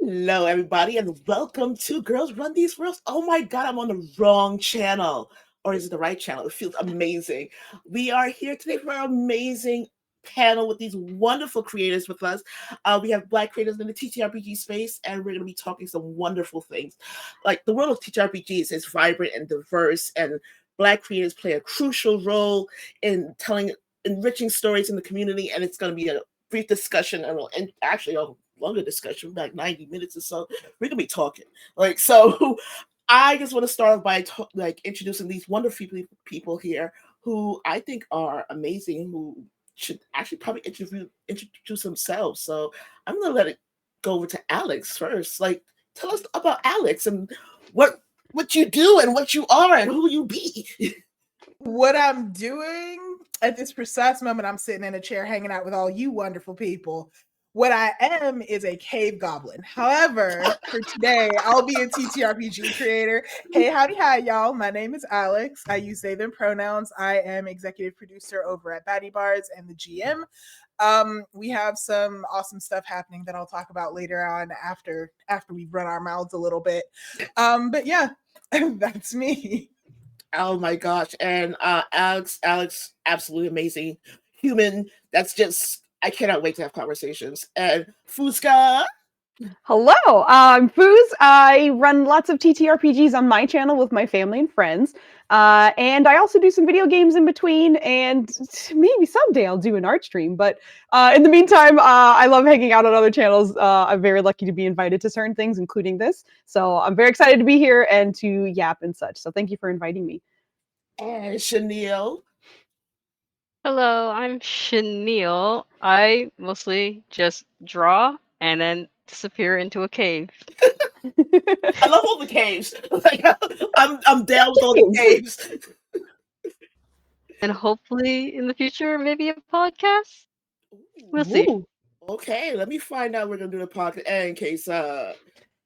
Hello, everybody, and welcome to Girls Run These Worlds. Oh my God, I'm on the wrong channel. Or is it the right channel? It feels amazing. We are here today for an amazing panel with these wonderful creators with us. We have Black creators in the TTRPG space, and we're going to be talking some wonderful things. Like, the world of TTRPGs is vibrant and diverse, and Black creators play a crucial role in telling enriching stories in the community, and it's going to be a brief discussion and actually a longer discussion, like 90 minutes or so. We're gonna be talking. So I just want to start by introducing these wonderful people here who I think are amazing, who should actually probably introduce themselves. So I'm gonna let it go over to Alex first. Like, tell us about Alex and what you do and what you are and who you be. What I'm doing at this precise moment, I'm sitting in a chair hanging out with all you wonderful people. What I am is a cave goblin. However, for today, I'll be a TTRPG creator. Hey, howdy, hi, y'all. My name is Alex. I use they, them pronouns. I am executive producer over at Batty Bars and the GM. We have some awesome stuff happening that I'll talk about later on after we've run our mouths a little bit. But yeah, that's me. Oh my gosh. And Alex, absolutely amazing human. That's just, I cannot wait to have conversations. And Fusca. Hello, I'm Foos. I run lots of TTRPGs on my channel with my family and friends. And I also do some video games in between, and maybe someday I'll do an art stream. But in the meantime, I love hanging out on other channels. I'm very lucky to be invited to certain things, including this. So I'm very excited to be here and to yap and such. So thank you for inviting me. And Chenille. Hello, I'm Chenille. I mostly just draw and then disappear into a cave. I love all the caves. Like, I'm down with all the caves. And hopefully in the future, maybe a podcast? We'll see. Okay, let me find out we're gonna do the podcast. And Kesa.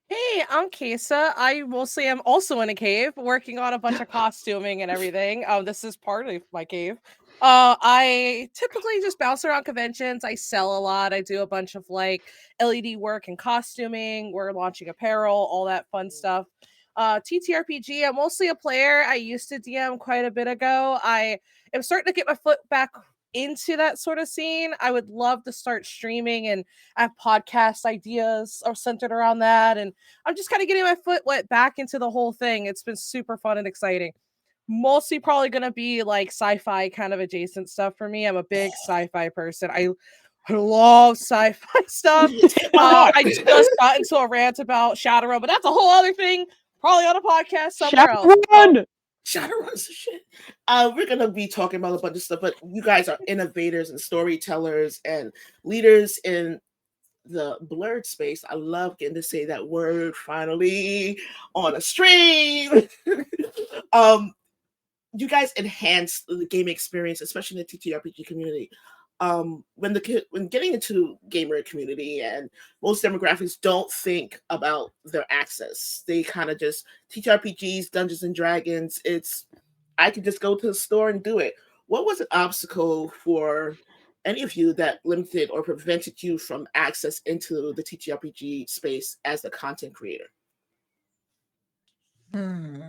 Hey, I'm Kesa. I mostly am also in a cave working on a bunch of costuming and everything. This is part of my cave. I typically just bounce around conventions. I sell a lot. I do a bunch of like LED work and costuming. We're launching apparel, all that fun stuff. TTRPG, I'm mostly a player. I used to DM quite a bit ago. I am starting to get my foot back into that sort of scene. I would love to start streaming, and I have podcast ideas are centered around that. And I'm just kind of getting my foot wet back into the whole thing. It's been super fun and exciting. Mostly probably going to be like sci-fi kind of adjacent stuff for me. I'm a big sci-fi person. I love sci-fi stuff. I just got into a rant about Shadowrun, but that's a whole other thing. Probably on a podcast somewhere else. Shadowrun's shit. We're gonna be talking about a bunch of stuff, but you guys are innovators and storytellers and leaders in the blurred space. I love getting to say that word finally on a stream. You guys enhance the game experience, especially in the TTRPG community. when getting into gamer community, and most demographics don't think about their access. They kind of just TTRPGs, Dungeons and Dragons. I could just go to the store and do it. What was an obstacle for any of you that limited or prevented you from access into the TTRPG space as a content creator? Ooh,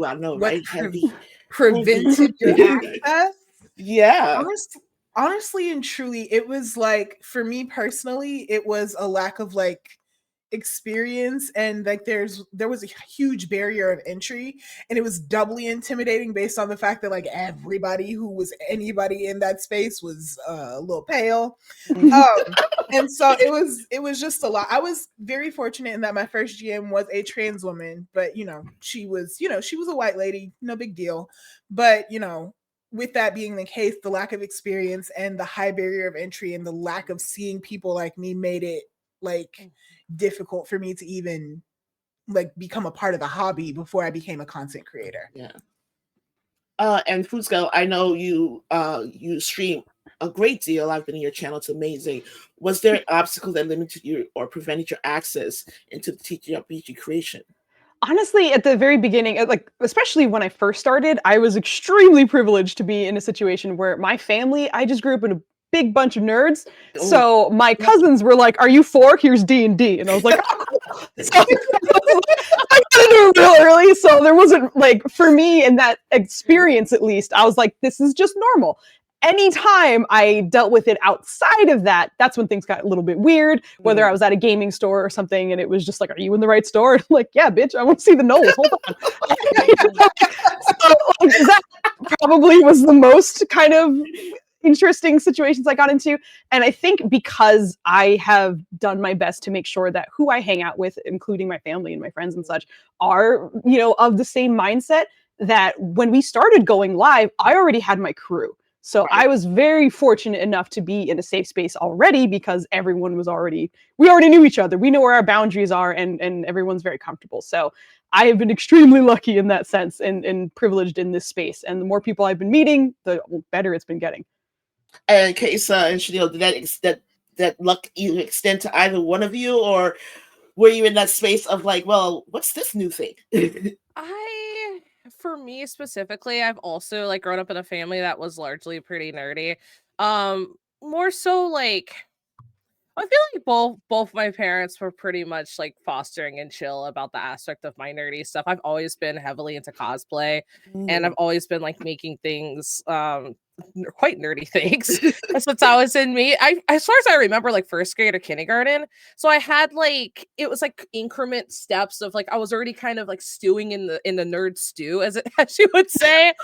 I know, What right? Heavy. prevented your access? Yeah. Honestly and truly, it was like, for me personally, it was a lack of like experience, and like there was a huge barrier of entry, and it was doubly intimidating based on the fact that like everybody who was anybody in that space was a little pale. And so it was just a lot. I was very fortunate in that my first GM was a trans woman, but she was a white lady, no big deal. But with that being the case, the lack of experience and the high barrier of entry and the lack of seeing people like me made it like difficult for me to even like become a part of the hobby before I became a content creator. Yeah. And Fusco, I know you stream a great deal. I've been in your channel. It's amazing. Was there an obstacle that limited you or prevented your access into the TTRPG creation? Honestly, at the very beginning, like especially when I first started, I was extremely privileged to be in a situation where my family, I just grew up in a big bunch of nerds. Oh. So my cousins were like, "Are you 4? Here's D&D," and I was like, "Oh, cool." So I got into it real early, so there wasn't like for me in that experience at least. I was like, "This is just normal." Anytime I dealt with it outside of that, that's when things got a little bit weird. Whether I was at a gaming store or something, and it was just like, "Are you in the right store?" And I'm like, "Yeah, bitch, I want to see the Knowles. Hold on." So like, that probably was the most kind of interesting situations I got into. And I think because I have done my best to make sure that who I hang out with, including my family and my friends and such, are, of the same mindset, that when we started going live, I already had my crew. So Right. I was very fortunate enough to be in a safe space already because we already knew each other. We know where our boundaries are, and everyone's very comfortable. So I have been extremely lucky in that sense, and privileged in this space. And the more people I've been meeting, the better it's been getting. And Kaisa and Chanel, did that luck either extend to either one of you, or were you in that space of like, well, what's this new thing? For me specifically, I've also like grown up in a family that was largely pretty nerdy. More so like I feel like both my parents were pretty much like fostering and chill about the aspect of my nerdy stuff. I've always been heavily into cosplay, and I've always been like making things quite nerdy things since I was in as far as I remember, like first grade or kindergarten. So I had like it was like increment steps of like I was already kind of like stewing in the nerd stew, as you would say,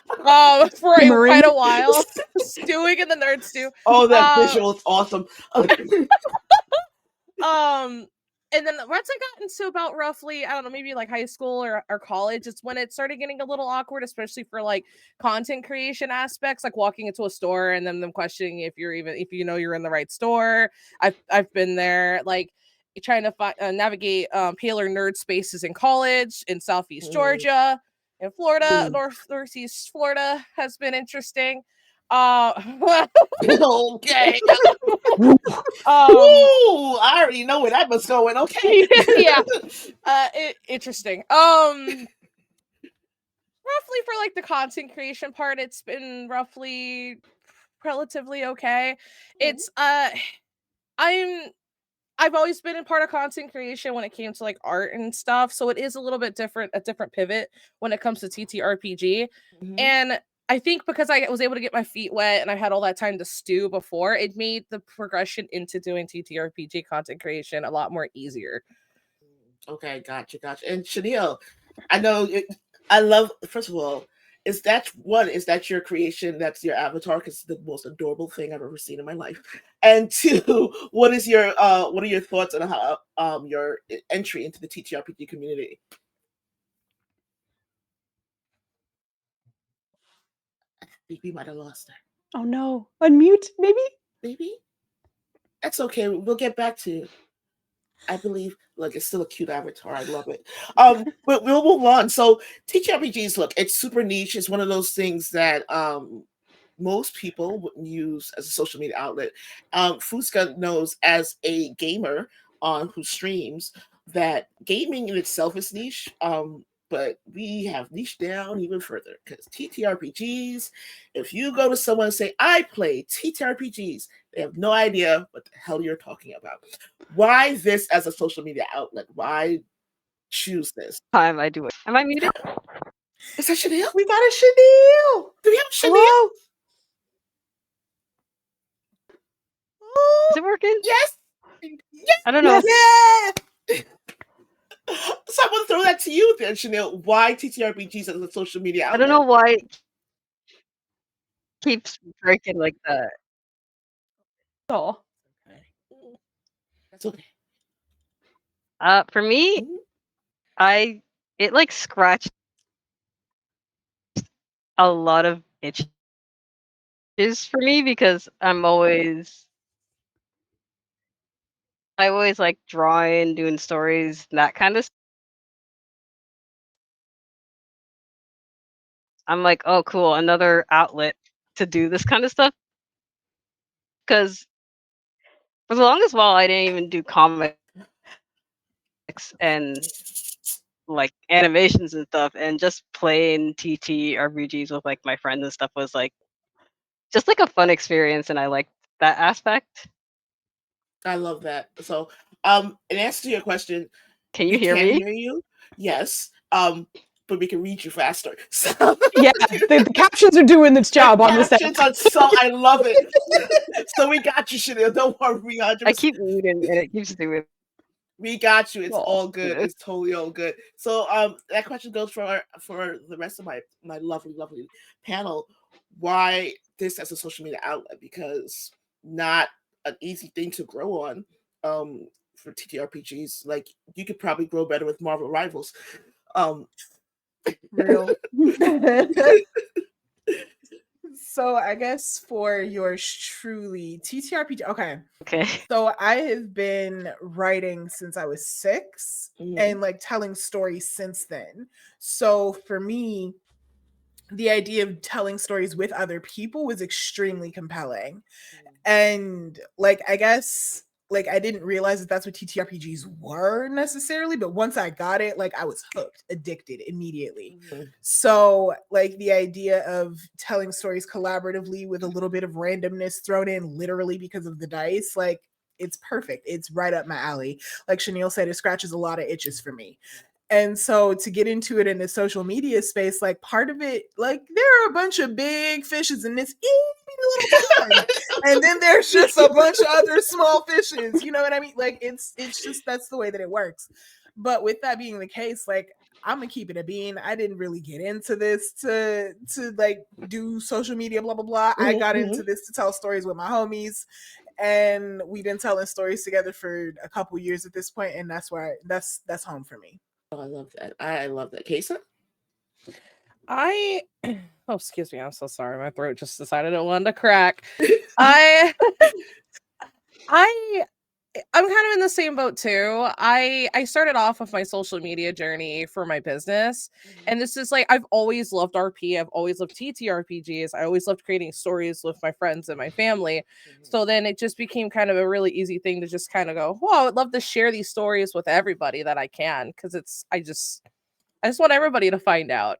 for quite a while. Stewing in the nerd stew. Oh, that visual is awesome. And then once I got into about roughly, I don't know, maybe like high school or college, it's when it started getting a little awkward, especially for like content creation aspects, like walking into a store and then them questioning if you're in the right store. I've been there, like trying to navigate paler nerd spaces in college in Southeast Georgia, in Florida, Northeast Florida has been interesting. Okay. I already know where that was going. Okay. Yeah. Interesting. Roughly for like the content creation part, it's been roughly relatively okay. It's I've always been in part of content creation when it came to like art and stuff, so it is a little bit different, a different pivot when it comes to TTRPG. And I think because I was able to get my feet wet and I had all that time to stew before, it made the progression into doing TTRPG content creation a lot more easier. Okay, gotcha. And Chanel, I know I love. First of all, is that your creation? That's your avatar? Because it's the most adorable thing I've ever seen in my life. And two, what are your thoughts on how your entry into the TTRPG community? I think we might have lost her. Oh no, unmute maybe. Maybe that's okay. We'll get back to you. I believe, look, it's still a cute avatar. I love it. But we'll move on. So TTRPGs, look, it's super niche. It's one of those things that most people wouldn't use as a social media outlet. Fusca knows as a gamer on who streams that gaming in itself is niche. But we have niche down even further because TTRPGs, if you go to someone and say, I play TTRPGs, they have no idea what the hell you're talking about. Why this as a social media outlet? Why choose this? Time I do it. Am I muted? Is that Chanel? We got a Chanel. Do we have Chanel? Hello. Is it working? Yes. I don't know. Yes. Yeah. So I'm going to throw that to you then, Chanel. Why TTRPGs as a social media outlet? I don't know why it keeps breaking like that. Oh. That's okay. For me, it like scratched a lot of itches for me because I always like drawing, doing stories, that kind of stuff. I'm like, oh cool, another outlet to do this kind of stuff. Because for the longest while I didn't even do comics and like animations and stuff, and just playing TTRPGs with like my friends and stuff was like just like a fun experience, and I liked that aspect. I love that. So, in answer to your question, Can you we hear can me? hear you. Yes. But we can read you faster. So Yeah, the captions are doing its job on this. captions are so I love it. So we got you, Chanel. Don't worry, 100%. I keep muting and it keeps doing. We got you. It's Oh, all good. goodness. It's totally all good. So that question goes for the rest of my lovely panel. Why this as a social media outlet? Because not an easy thing to grow on for TTRPGs. Like you could probably grow better with Marvel Rivals. Real. So I guess for yours truly, TTRPG. Okay. Okay. So I have been writing since I was 6 and like telling stories since then. So for me, the idea of telling stories with other people was extremely compelling. And like, I guess like I didn't realize that that's what TTRPGs were necessarily, but once I got it, like I was hooked, addicted immediately. So like the idea of telling stories collaboratively with a little bit of randomness thrown in literally because of the dice, like it's perfect. It's right up my alley. Like Chanel said, it scratches a lot of itches for me. And so to get into it in the social media space, like part of it, like there are a bunch of big fishes in this itty bitty little pond. And then there's just a bunch of other small fishes. You know what I mean? Like it's just that's the way that it works. But with that being the case, like I'm gonna keep it a bean. I didn't really get into this to like do social media, blah blah blah. I got into this to tell stories with my homies, and we've been telling stories together for a couple years at this point, and that's where that's home for me. Oh, I love that. I love that. Kesa? I oh excuse me, I'm so sorry. My throat just decided it wanted to crack. I I'm kind of in the same boat too. I started off with my social media journey for my business. And this is like I've always loved RP. I've always loved TTRPGs. I always loved creating stories with my friends and my family. So then it just became kind of a really easy thing to just kind of go, "Well, I would love to share these stories with everybody that I can because I just want everybody to find out."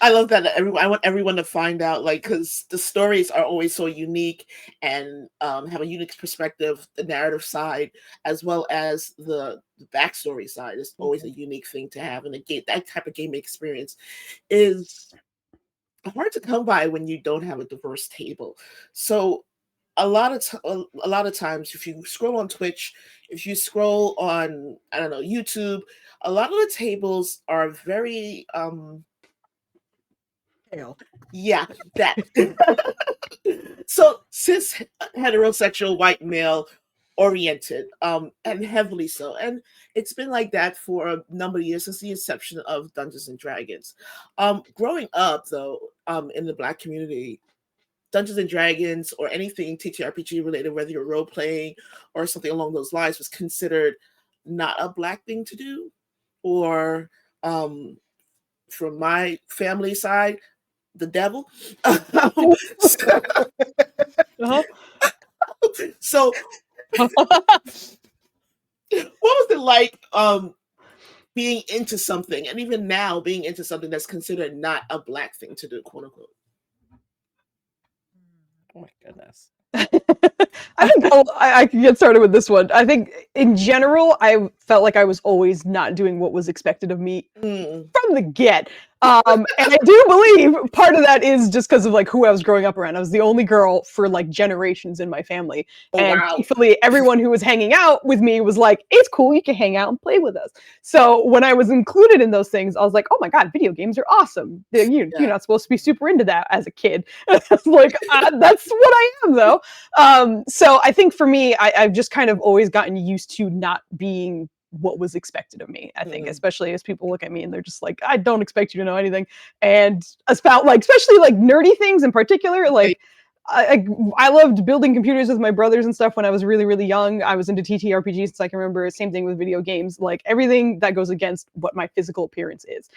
I love that. I want everyone to find out, like, because the stories are always so unique and have a unique perspective, the narrative side, as well as the backstory side is always a unique thing to have. And a game, that type of gaming experience is hard to come by when you don't have a diverse table. So a lot of times, if you scroll on Twitch, if you scroll on, I don't know, YouTube, a lot of the tables are very yeah, that. So cis heterosexual white male oriented, and heavily so. And it's been like that for a number of years since the inception of Dungeons and Dragons. Growing up though, in the Black community, Dungeons and Dragons or anything TTRPG related, whether you're role playing or something along those lines, was considered not a Black thing to do, or from my family side, the devil. Uh-huh. So what was it like being into something, and even now being into something that's considered not a Black thing to do, quote unquote? Oh my goodness. I think I can get started with this one. I think in general, I felt like I was always not doing what was expected of me from the get. And I do believe part of that is just because of like who I was growing up around. I was the only girl for like generations in my family. Oh, And wow. thankfully everyone who was hanging out with me was like, it's cool, you can hang out and play with us. So when I was included in those things, I was like, oh my God, video games are awesome. You're not supposed to be super into that as a kid. It's like, that's what I am though. So I think for me, I've just kind of always gotten used to not being what was expected of me. I think, especially as people look at me and they're just like, I don't expect you to know anything. And about like, especially like nerdy things in particular, like I loved building computers with my brothers and stuff when I was really, really young. I was into TTRPGs, so I can remember. Same thing with video games, like everything that goes against what my physical appearance is.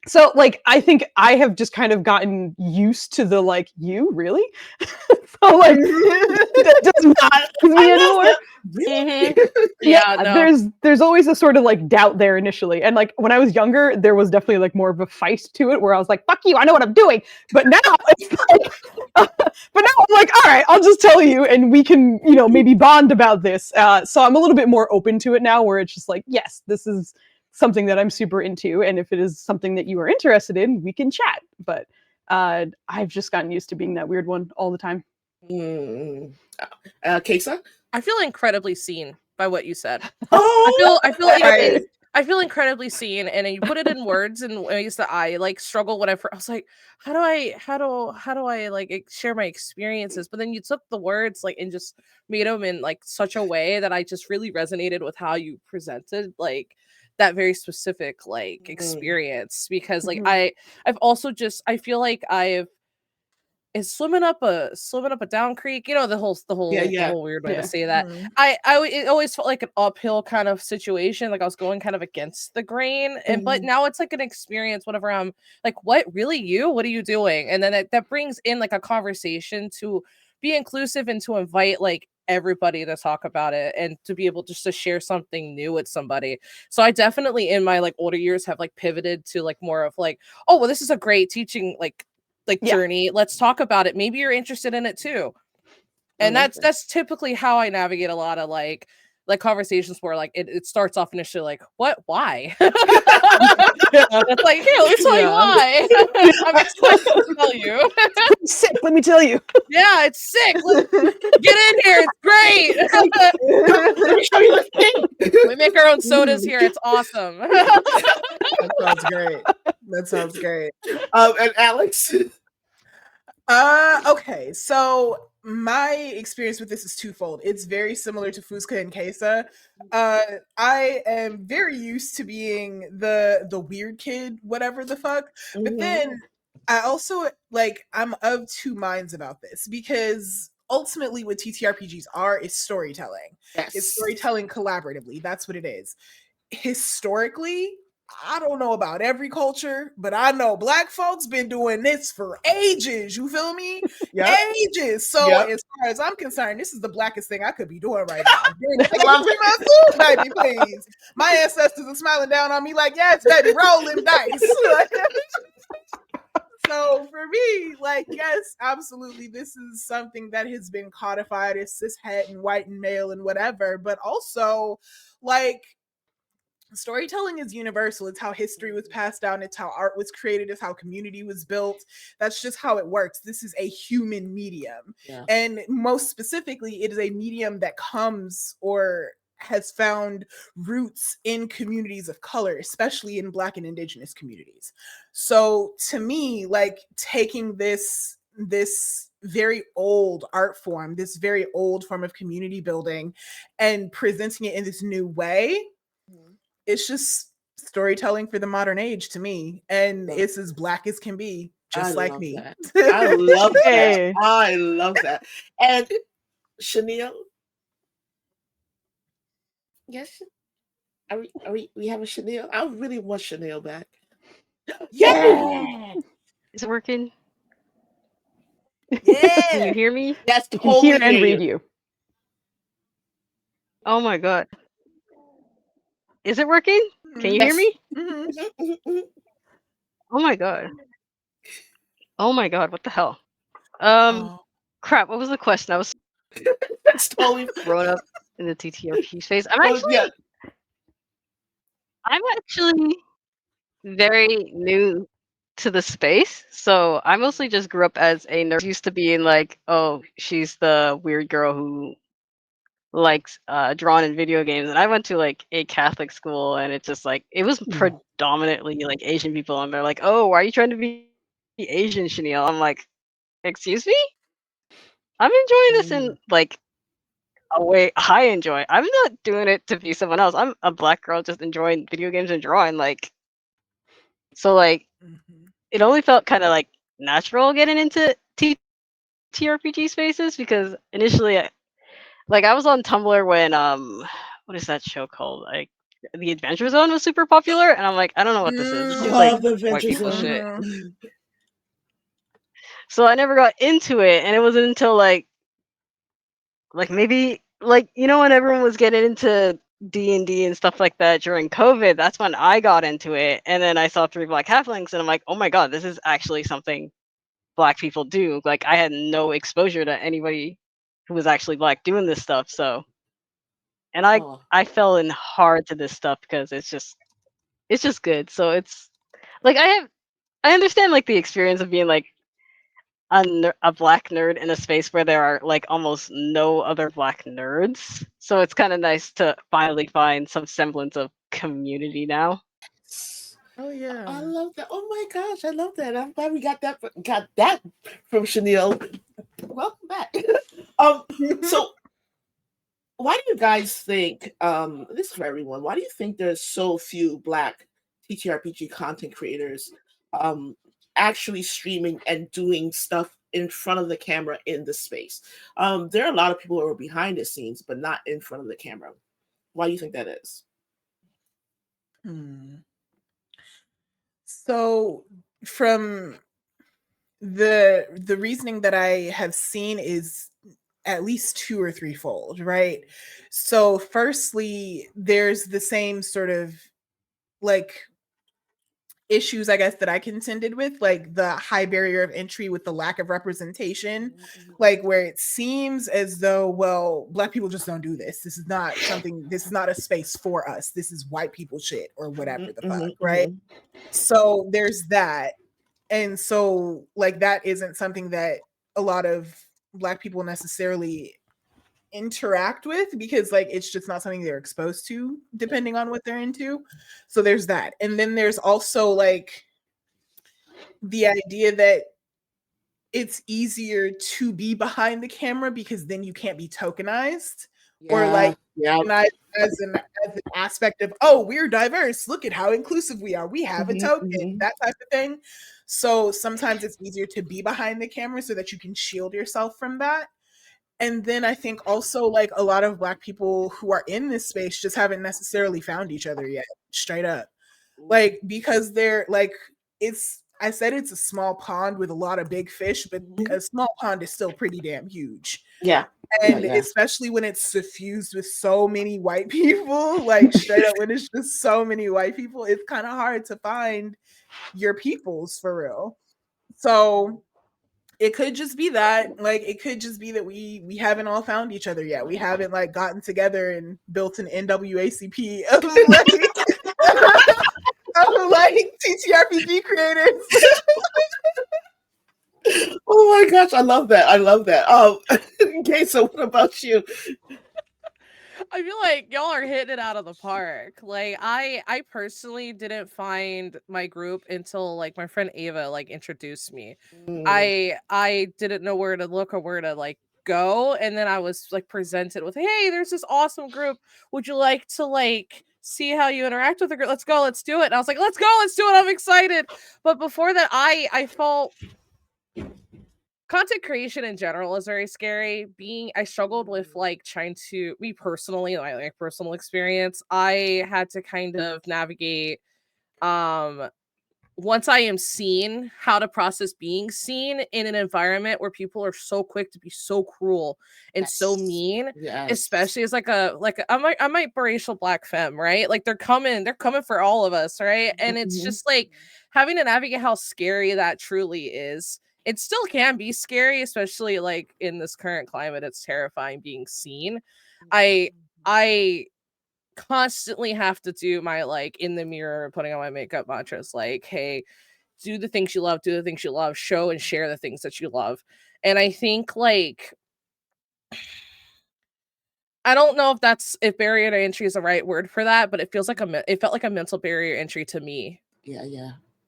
So like I think I have just kind of gotten used to the like, you really? So like that does not with me anymore. Really? Yeah, no. There's always a sort of like doubt there initially. And like when I was younger, there was definitely like more of a feist to it where I was like, fuck you, I know what I'm doing. But now it's like but now I'm like, all right, I'll just tell you and we can, you know, maybe bond about this. So I'm a little bit more open to it now where it's just like, yes, this is something that I'm super into, and if it is something that you are interested in, we can chat. But I've just gotten used to being that weird one all the time. Kesa? I feel incredibly seen by what you said. Oh, I feel incredibly seen, and then you put it in words in ways that I like struggle when I was like, how do I like share my experiences? But then you took the words like and just made them in like such a way that I just really resonated with how you presented like that very specific like experience, because like I've also just I feel like I've is swimming up a down creek, you know, the whole weird way to say that. It always felt like an uphill kind of situation, like I was going kind of against the grain, and but now it's like an experience whenever I'm like, what, really, you, what are you doing? And then that brings in like a conversation to be inclusive and to invite like everybody to talk about it and to be able just to share something new with somebody. So I definitely in my like older years have like pivoted to like more of like, oh well, this is a great teaching like journey, let's talk about it, maybe you're interested in it too. And that's typically how I navigate a lot of like conversations where like it starts off initially like, what, why? It's like, here, let me tell you why. I'm excited to tell you. It's sick, let me tell you. Yeah, it's sick. Get in here, it's great. let me show you the thing. We make our own sodas here, it's awesome. That sounds great. That sounds great. And Alex? Okay, so my experience with this is twofold. It's very similar to Fuzka and Kesa. I am very used to being the weird kid, whatever the fuck. But then I also like I'm of two minds about this, because ultimately what TTRPGs are is storytelling. Yes. It's storytelling collaboratively. That's what it is. Historically, I don't know about every culture, but I know Black folks been doing this for ages. You feel me? Ages. So as far as I'm concerned, this is the blackest thing I could be doing right now. Love my food, baby, please. My ancestors are smiling down on me like, yes, baby, roll them dice. So for me, like, yes, absolutely, this is something that has been codified as cishet and white and male and whatever, but also like storytelling is universal. It's how history was passed down. It's how art was created. It's how community was built. That's just how it works. This is a human medium. Yeah. And most specifically, it is a medium that comes or has found roots in communities of color, especially in Black and Indigenous communities. So to me, like taking this very old art form, this very old form of community building, and presenting it in this new way, it's just storytelling for the modern age to me, and it's as Black as can be, just like me. I love that. I love that. And Chanel? Yes. We have a Chanel? I really want Chanel back. Yeah. Is it working? Can Yeah. you hear me? Yes, I can hear totally and hear read you. you. Oh my god. Is it working? Can you hear Yes. me? Mhm. Oh my god. Oh my god, what the hell? Oh. Crap, what was the question? I was It's totally. grown up in the TTRP space. Oh, yeah. I'm actually very new to the space. So I mostly just grew up as a nerd. Used to being like, oh, she's the weird girl who likes drawing in video games. And I went to like a Catholic school, and it's just like it was predominantly like Asian people, and they're like, oh, why are you trying to be Asian, Chanel? I'm like, excuse me? I'm enjoying this in like a way I enjoy. I'm not doing it to be someone else. I'm a black girl just enjoying video games and drawing. Like, so like Mhm. it only felt kind of like natural getting into TTRPG spaces because initially, like I was on Tumblr when what is that show called? Like the Adventure Zone was super popular, and I'm like, I don't know what this is. This seems like Love the white Adventure people Zone. shit. Mhm. So I never got into it, and it wasn't until like maybe like you know when everyone was getting into D&D and stuff like that during COVID, that's when I got into it. And then I saw three black halflings and I'm like, oh my god, this is actually something black people do. Like I had no exposure to anybody who was actually black doing this stuff. So and Oh, I fell in hard to this stuff because it's just good. So it's like I understand like the experience of being like a black nerd in a space where there are like almost no other black nerds. So it's kind of nice to finally find some semblance of community now. Oh yeah. I love that. Oh my gosh, I love that. I'm glad we got that from Chanel. Welcome back. So why do you guys think this is for everyone, why do you think there's so few black TTRPG content creators actually streaming and doing stuff in front of the camera in the space? There are a lot of people who are behind the scenes but not in front of the camera. Why do you think that is? Hmm. So from the reasoning that I have seen is at least two or threefold, right? So firstly, there's the same sort of like issues, I guess, that I contended with, like the high barrier of entry with the lack of representation, like where it seems as though, well, black people just don't do this. This is not something, this is not a space for us. This is white people shit or whatever the fuck, right? So there's that. And so like that isn't something that a lot of black people necessarily interact with because like it's just not something they're exposed to depending on what they're into. So there's that. And then there's also like the idea that it's easier to be behind the camera because then you can't be tokenized or like Yeah. recognized as an aspect of, oh, we're diverse, look at how inclusive we are, we have a token, that type of thing. So sometimes it's easier to be behind the camera so that you can shield yourself from that. And then I think also like a lot of black people who are in this space just haven't necessarily found each other yet, straight up. Like because they're like it's I said it's a small pond with a lot of big fish, but a small pond is still pretty damn huge. Yeah. And Yeah. especially when it's suffused with so many white people, like straight up when it's just so many white people, it's kind of hard to find your peoples for real. So it could just be that, like it could just be that we haven't all found each other yet. We haven't like gotten together and built an NWACP of like TTRPG creators. Oh my gosh, I love that. I love that. Okay, so what about you? I feel like y'all are hitting it out of the park. Like I personally didn't find my group until like my friend Ava like introduced me. I didn't know where to look or where to like go, and then I was like presented with, "Hey, there's this awesome group. Would you like to like see how you interact with the group? Let's go, let's do it." And I was like, "Let's go, let's do it. I'm excited." But before that, I felt content creation in general is very scary. I struggled with like trying to me personally, like personal experience. I had to kind of navigate um once I am seen, how to process being seen in an environment where people are so quick to be so cruel and so mean, especially as like I might biracial black femme, right? Like they're coming for all of us, right? And it's just like having to navigate how scary that truly is. It still can be scary, especially like in this current climate. It's terrifying being seen. I constantly have to do my like in the mirror putting on my makeup mantras like, hey, do the things you love, show and share the things that you love. And I think like I don't know if barrier to entry is the right word for that, but it felt like a mental barrier entry to me.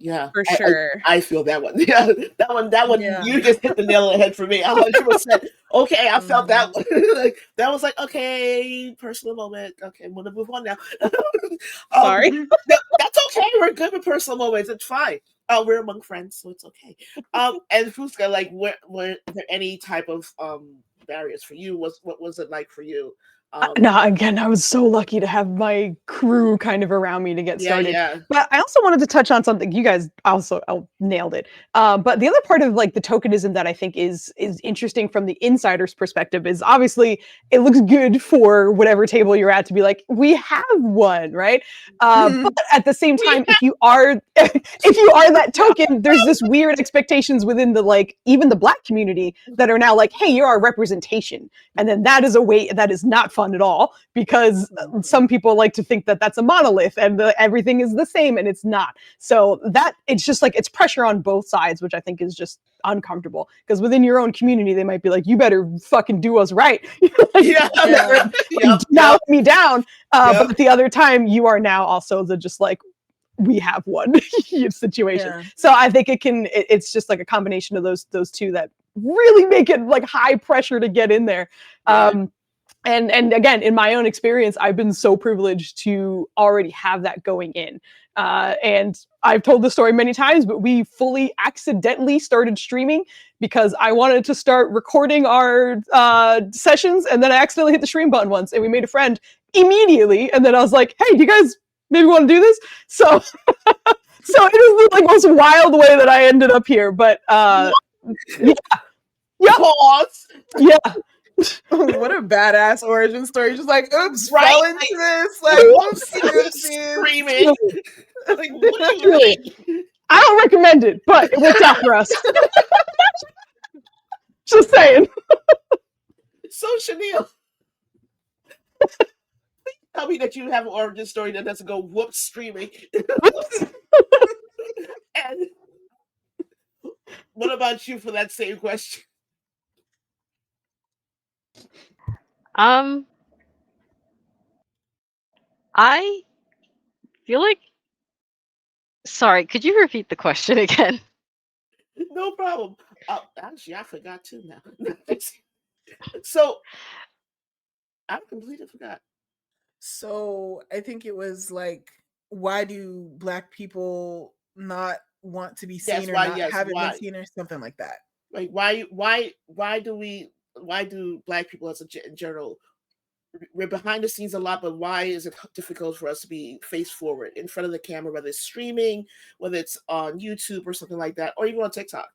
Yeah, for sure. I feel that one. Yeah, that one. Yeah. You just hit the nail on the head for me. 100%. Okay, I felt that one. Like, that was like, okay, personal moment. Okay, I'm gonna move on now. Sorry. That's okay. We're good with personal moments. It's fine. We're among friends, so it's okay. And Fuska, like, were there any type of barriers for you? What was it like for you? No, again, I was so lucky to have my crew kind of around me to get started. Yeah. But I also wanted to touch on something you guys also nailed it. But the other part of like the tokenism that I think is interesting from the insider's perspective is obviously it looks good for whatever table you're at to be like, we have one, right? But at the same time, if you are that token, there's this weird expectations within the like even the Black community that are now like, hey, you're our representation, and then that is a way that is not fun at all, because some people like to think that that's a monolith and everything is the same, and it's not. So that it's just like it's pressure on both sides, which I think is just uncomfortable, because within your own community they might be like, you better fucking do us right. Now let me down. But at the other time you are now also the just like, we have one situation. So I think it's just like a combination of those two that really make it like high pressure to get in there. And again, in my own experience, I've been so privileged to already have that going in. And I've told the story many times, but we fully accidentally started streaming because I wanted to start recording our sessions, and then I accidentally hit the stream button once, and we made a friend immediately. And then I was like, hey, do you guys maybe want to do this? So it is the like most wild way that I ended up here. But Pause. Yeah. What a badass origin story. Just like, oops, Right? fell into this. Like, whoopsie Screaming. Like, what do you mean? I don't recommend it, but it worked out for us. Just saying. So, Chanel, tell me that you have an origin story that doesn't go whoops streaming. And what about you for that same question? I feel like. Sorry, could you repeat the question again? No problem. Actually, I forgot too now. So, I completely forgot. So I think it was like, why do Black people not want to be seen haven't been seen or something like that? Like, why do Black people as in general, we're behind the scenes a lot, but why is it difficult for us to be face forward in front of the camera, whether it's streaming, whether it's on YouTube or something like that, or even on TikTok?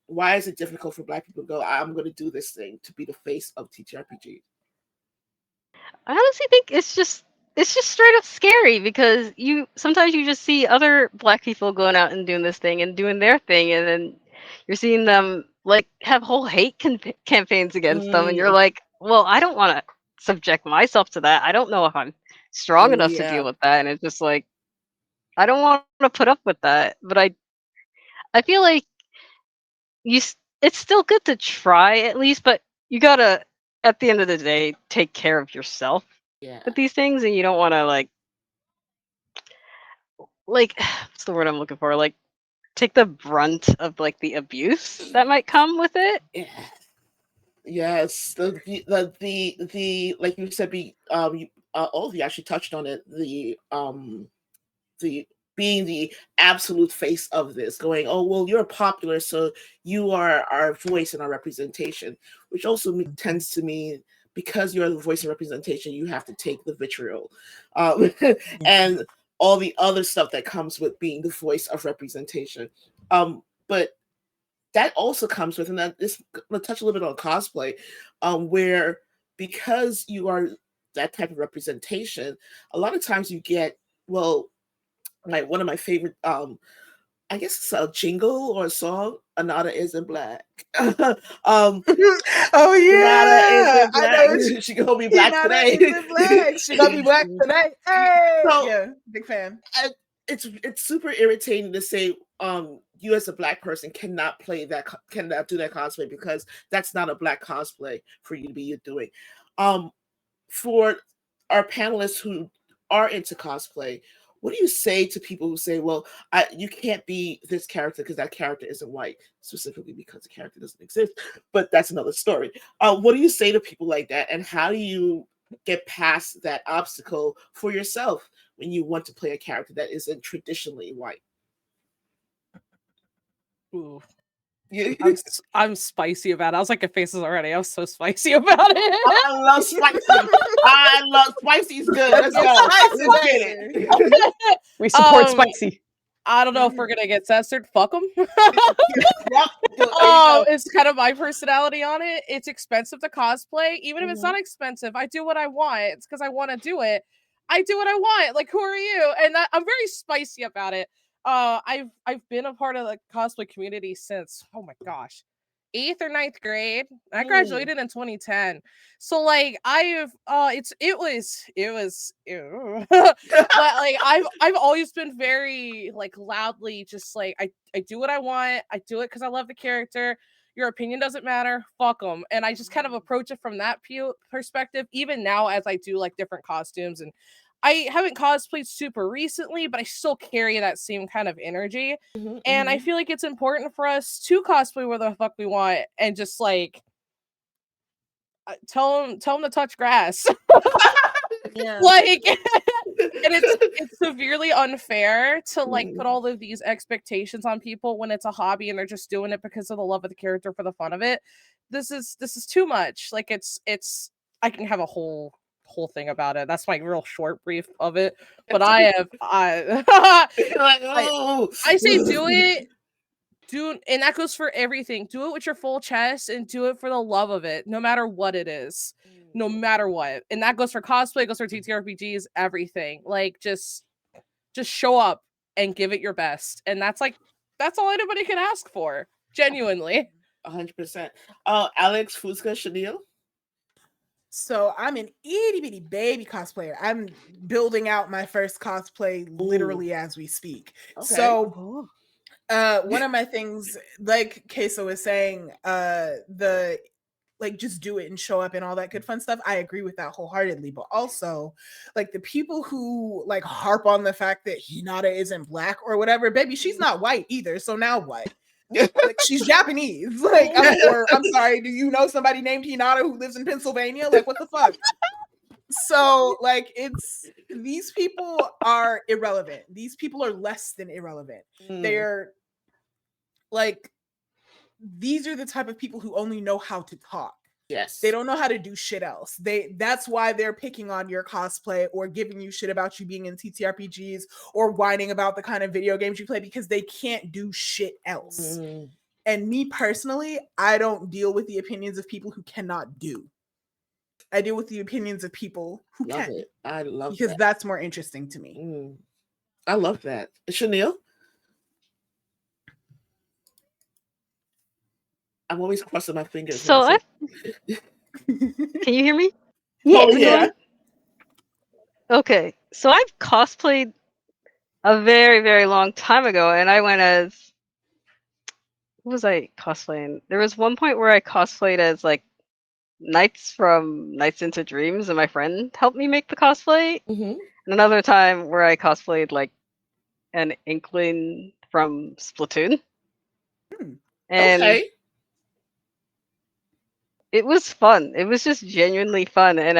Why is it difficult for Black people to go, I'm going to do this thing to be the face of TTRPG? I honestly think it's just straight up scary, because sometimes you just see other Black people going out and doing this thing and doing their thing, and then you're seeing them like have whole hate campaigns against them, and you're like, well, I don't want to subject myself to that. I don't know if I'm strong enough to deal with that, and it's just like, I don't want to put up with that. But I feel like it's still good to try at least, but you gotta, at the end of the day, take care of yourself with these things, and you don't want to like what's the word I'm looking for? Like, take the brunt of like the abuse that might come with it. Yes, the like you said, all of you actually touched on it. The being the absolute face of this, going, oh well, you're popular, so you are our voice and our representation, which also tends to mean because you're the voice and representation, you have to take the vitriol, and all the other stuff that comes with being the voice of representation. But that also comes with, and that this going to touch a little bit on cosplay, where because you are that type of representation, a lot of times you get, well, like one of my favorite, I guess it's a jingle or a song, Anada isn't black. um, Oh Anada yeah, isn't I know. black. She gonna be black Nana today. isn't black. She gonna be black today. Hey, So yeah, big fan. it's super irritating to say you as a black person cannot play that, cannot do that cosplay, because that's not a black cosplay for you to be doing. For our panelists who are into cosplay, what do you say to people who say, well, you can't be this character because that character isn't white, specifically because the character doesn't exist, but that's another story. What do you say to people like that, and how do you get past that obstacle for yourself when you want to play a character that isn't traditionally white? Ooh. You- I'm spicy about it. I was like, faces already. I was so spicy about it. I love spicy. I love spicy's good. Let's Let's go. get spicy, Let's get baby. it. We support Um, spicy. I don't know if we're gonna get censored. Fuck them. Yep. There you go. It's kind of my personality on it. It's expensive to cosplay. Even if it's Mhm. not expensive, I do what I want. It's because I want to do it. I do what I want. Like, who are you? And I'm very spicy about it. I've been a part of the cosplay community since, oh my gosh, 8th or 9th grade. I graduated in 2010. So like it was ew. But like I've always been very like loudly just like I do what I want. I do it because I love the character. Your opinion doesn't matter. Fuck them. And I just kind of approach it from that perspective. Even now, as I do like different costumes, and I haven't cosplayed super recently, but I still carry that same kind of energy. Mhm, And I mhm. feel like it's important for us to cosplay where the fuck we want, and just like tell them to touch grass. Yeah. Like, and it's severely unfair to like Mm. put all of these expectations on people when it's a hobby and they're just doing it because of the love of the character for the fun of it. This is too much. Like, it's I can have a whole thing about it. That's my real short brief of it. But I Like, I oh. I say do it. And that goes for everything. Do it with your full chest and do it for the love of it, no matter what it is. No matter what. And that goes for cosplay, goes for TTRPGs, everything. Like, just show up and give it your best. And that's all anybody can ask for. Genuinely. 100%. Alex, Fusca, Chanel. So I'm an itty bitty baby cosplayer. I'm building out my first cosplay literally as we speak. Okay. So one of my things, like Queso was saying, the like just do it and show up and all that good fun stuff. I agree with that wholeheartedly. But also, like the people who like harp on the fact that Hinata isn't black or whatever, baby, she's not white either. So now what? Like she's Japanese. Like I'm sorry, do you know somebody named Hinata who lives in Pennsylvania? Like what the fuck? So like these people are irrelevant. These people are less than irrelevant. They're like, these are the type of people who only know how to talk. Yes. They don't know how to do shit else. That's why they're picking on your cosplay or giving you shit about you being in TTRPGs or whining about the kind of video games you play, because they can't do shit else. And me personally, I don't deal with the opinions of people who cannot do. I deal with the opinions of people who Love can. it. I love because that. that's more interesting to me. I love that. Chanel? I'm always crossing my fingers. So when I I can you hear me? Yeah. Oh, yeah. Okay. So I've cosplayed a very, very long time ago, and I went as what was I cosplaying? There was one point where I cosplayed as like Knights from Nights into Dreams, and my friend helped me make the cosplay. Mhm. And another time where I cosplayed like an Inkling from Splatoon. And Okay. it was fun. It was just genuinely fun. And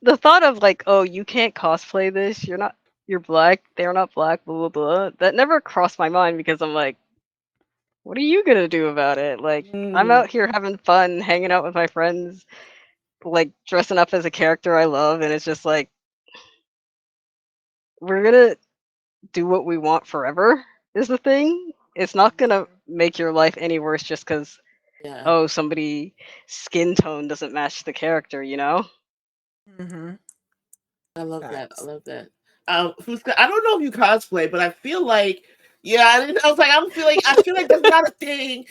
the thought of like, oh, you can't cosplay this, you're black, they're not black, blah, blah, blah. That never crossed my mind, because I'm like, what are you gonna do about it? Like, I'm out here having fun, hanging out with my friends, like dressing up as a character I love, and it's just like, we're gonna do what we want forever is the thing. It's not gonna make your life any worse just because Yeah. somebody skin tone doesn't match the character, you know? Mm-hmm. I love that. I Facts. love that. I don't know if you cosplay, but I feel like, yeah, I was like, I feel like that's not a thing.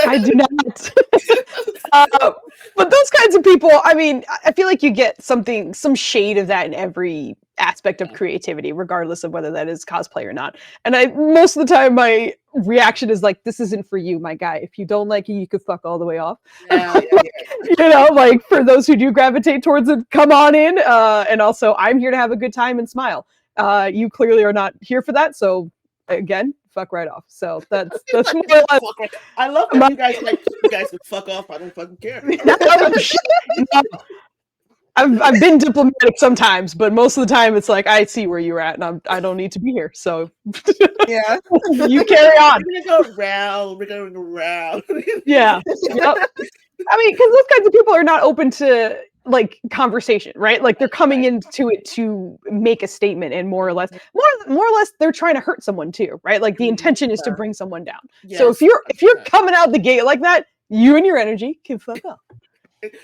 I do not. But those kinds of people, I mean, I feel like you get some shade of that in every aspect of creativity, regardless of whether that is cosplay or not. And most of the time, my reaction is like, "This isn't for you, my guy. If you don't like it, you could fuck all the way off." Yeah, You know, like for those who do gravitate towards it, come on in. And also, I'm here to have a good time and smile. You clearly are not here for that, so again, fuck right off. So that's more or less. fuck off. I love that you guys like you guys can fuck off. I don't fucking care. No, I've been diplomatic sometimes, but most of the time it's like I see where you're at, and I don't need to be here. So Yeah. you carry on. We're gonna go around. We're going around. Yeah. Yep. I mean, because those kinds of people are not open to like conversation, right? Like they're coming into it to make a statement, and more or less, they're trying to hurt someone too, right? Like the intention is to bring someone down. So if you're coming out the gate like that, you and your energy can fuck up.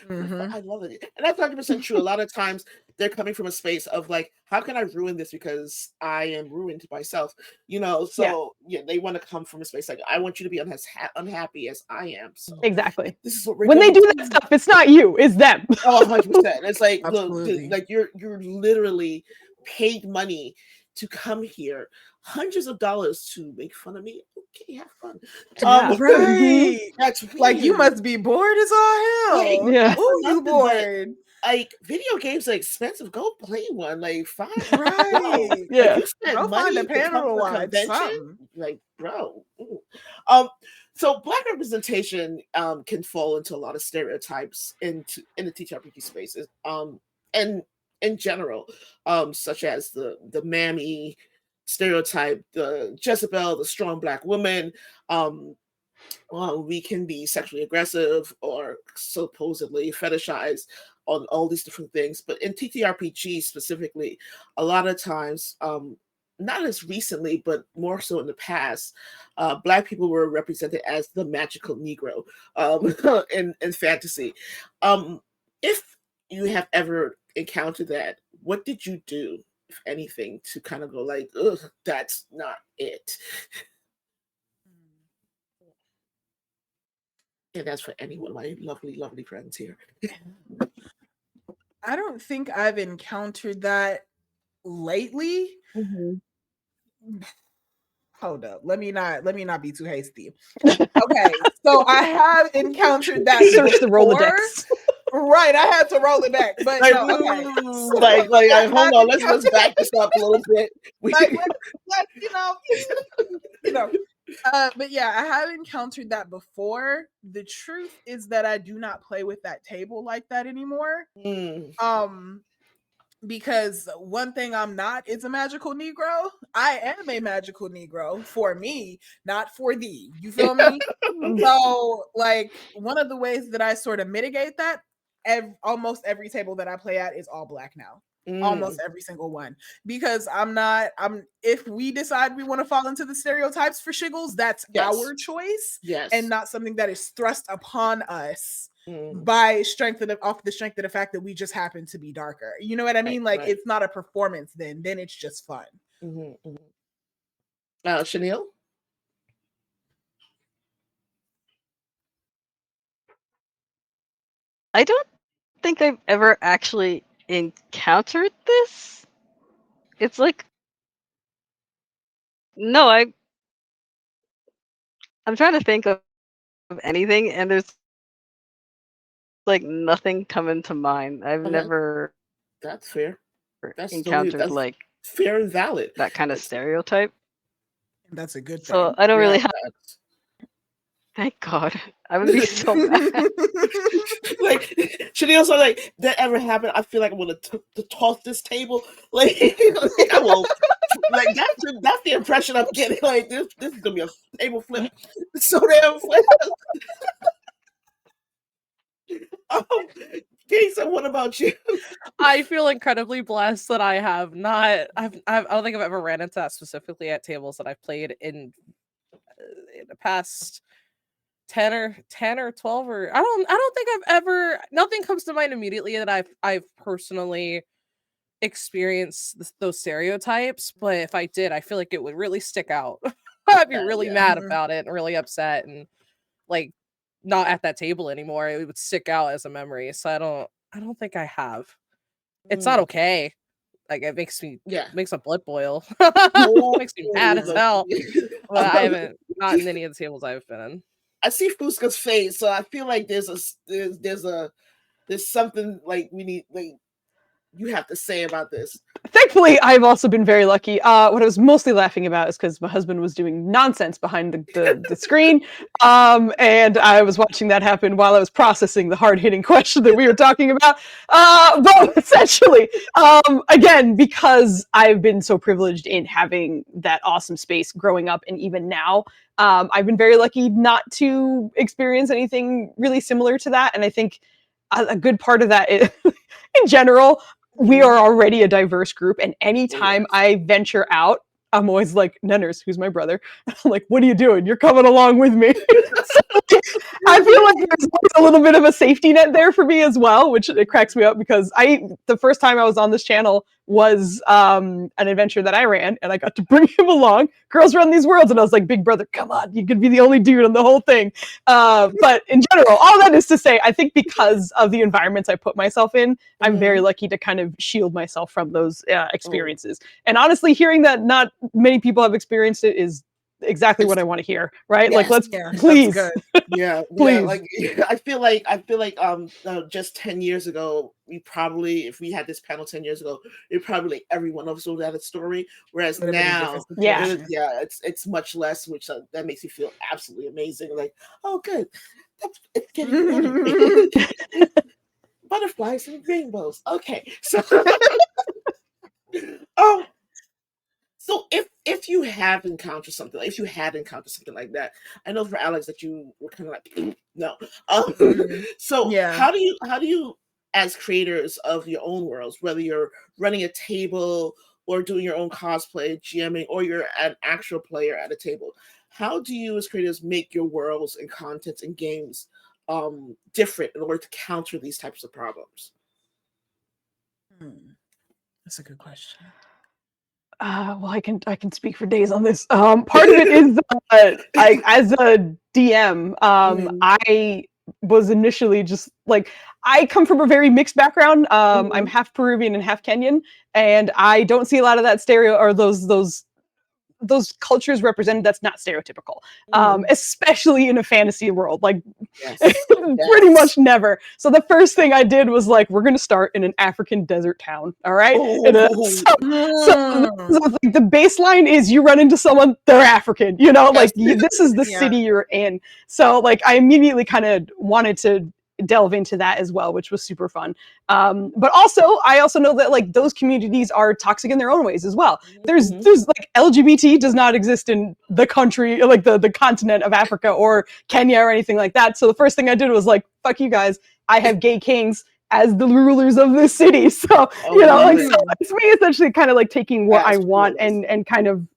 Mm-hmm. I love it. And that's 100% true. A lot of times they're coming from a space of like, how can I ruin this because I am ruined myself? You know, so yeah, they want to come from a space like, I want you to be unhappy as I am. So Exactly. this is what we're when they do that stuff, it's not you, it's them. Oh, 100%. It's like, Absolutely. look, like you're literally paid money to come here, hundreds of dollars to make fun of me. Okay, have fun. Yeah. Right. That's Like you weird. must be bored as all hell. Like, Yeah. Ooh, you nothing but- bored. Like video games are expensive. Go play one. Like fine, Right. bro. Yeah. Like, you spent Go find money a to come panel to to a watch convention. something. Like, bro. Ooh. So black representation can fall into a lot of stereotypes in the TTRPG spaces. And in general, such as the mammy stereotype, the Jezebel, the strong black woman. We can be sexually aggressive or supposedly fetishized on all these different things. But in TTRPG specifically, a lot of times, not as recently, but more so in the past, Black people were represented as the magical Negro in fantasy. If you have ever encountered that, what did you do, if anything, to kind of go like, ugh, that's not it? And that's for any one of my lovely, lovely friends here. I don't think I've encountered that lately. Hold up. Let me not be too hasty. Okay. So I have encountered that Search the before. Rolodex. Right. I had to roll it back. But Like, no, okay. hold on, let's back this up a little bit. Like, you know. But yeah, I have encountered that before. The truth is that I do not play with that table like that anymore. Because one thing I'm not is a magical Negro. I am a magical Negro for me, not for thee. You feel me? So, like, one of the ways that I sort of mitigate that, almost every table that I play at is all Black now. Almost every single one, because if we decide we want to fall into the stereotypes for shiggles, that's our choice, and not something that is thrust upon us by off the strength of the fact that we just happen to be darker. You know what I mean? Like, it's not a performance then it's just fun. Chanel? I don't think I've ever actually encountered this. It's like, no, I'm trying to think of anything, and there's like nothing coming to mind. I've never. That's fair. That's encountered like fair and valid. That kind of stereotype. That's a good thing. So I don't really have. Thank God. I would be so mad. Like, Chanel's like, that ever happened? I feel like I'm gonna toss this table. Like, I will. Like, that's the impression I'm getting. Like, this is gonna be a table flip. So damn flip. Kaysa, what about you? I feel incredibly blessed that I have not. I don't think I've ever ran into that specifically at tables that I've played in the past 10 or 12 or I don't think I've ever. Nothing comes to mind immediately that I've personally experienced those stereotypes. But if I did, I feel like it would really stick out. I'd be really Yeah. mad about it and really upset and like not at that table anymore. It would stick out as a memory. So I don't think I have. It's not okay. Like it Yeah. makes my blood boil. No, Makes me mad as but- hell. But I haven't not in any of the tables I've been in. I see Fusca's face, so I feel like there's something like we need like you have to say about this. Thankfully, I've also been very lucky. What I was mostly laughing about is because my husband was doing nonsense behind the screen, and I was watching that happen while I was processing the hard-hitting question that we were talking about. But essentially, again, because I've been so privileged in having that awesome space growing up, and even now, I've been very lucky not to experience anything really similar to that. And I think a good part of that is, in general, we are already a diverse group, and anytime I venture out, I'm always like, Nenners, who's my brother, I'm like, what are you doing? You're coming along with me. So, I feel like there's a little bit of a safety net there for me as well, which it cracks me up because the first time I was on this channel was an adventure that I ran, and I got to bring him along. Girls Run These Worlds, and I was like, big brother, come on, you could be the only dude on the whole thing. But in general, all that is to say, I think because of the environments I put myself in, I'm very lucky to kind of shield myself from those experiences. And honestly, hearing that not many people have experienced it is exactly what I want to hear, right? Yes, like, let's yeah, please. that's Yeah, Please. like I feel like just 10 years ago, we probably, if we had this panel 10 years ago, it probably like every one of us would have a story. Whereas Would have been a now, different Yeah. situation. it's much less, which that makes me feel absolutely amazing. Like, oh, good, it's getting better. Butterflies and rainbows. Okay, so um, so if you have encountered something, if you had encountered something like that, I know for Alex that you were kind of like no. So Yeah. how do you as creators of your own worlds, whether you're running a table or doing your own cosplay, GMing, or you're an actual player at a table, how do you as creators make your worlds and contents and games different in order to counter these types of problems? That's a good question. Well, I can speak for days on this. Part of it is I, as a DM, I was initially just like, I come from a very mixed background. I'm half Peruvian and half Kenyan, and I don't see a lot of that stereo or those cultures represented. That's not stereotypical, especially in a fantasy world. Like, pretty much never. So the first thing I did was like, we're going to start in an African desert town. All right. The baseline is you run into someone, they're African, like this is the city you're in. So like, I immediately kind of wanted to delve into that as well, which was super fun. But also, I also know that like those communities are toxic in their own ways as well. There's like LGBT does not exist in the country, like the continent of Africa or Kenya or anything like that. So the first thing I did was like, fuck you guys. I have gay kings as the rulers of this city. So, so it's me essentially kind of like taking what I want and kind of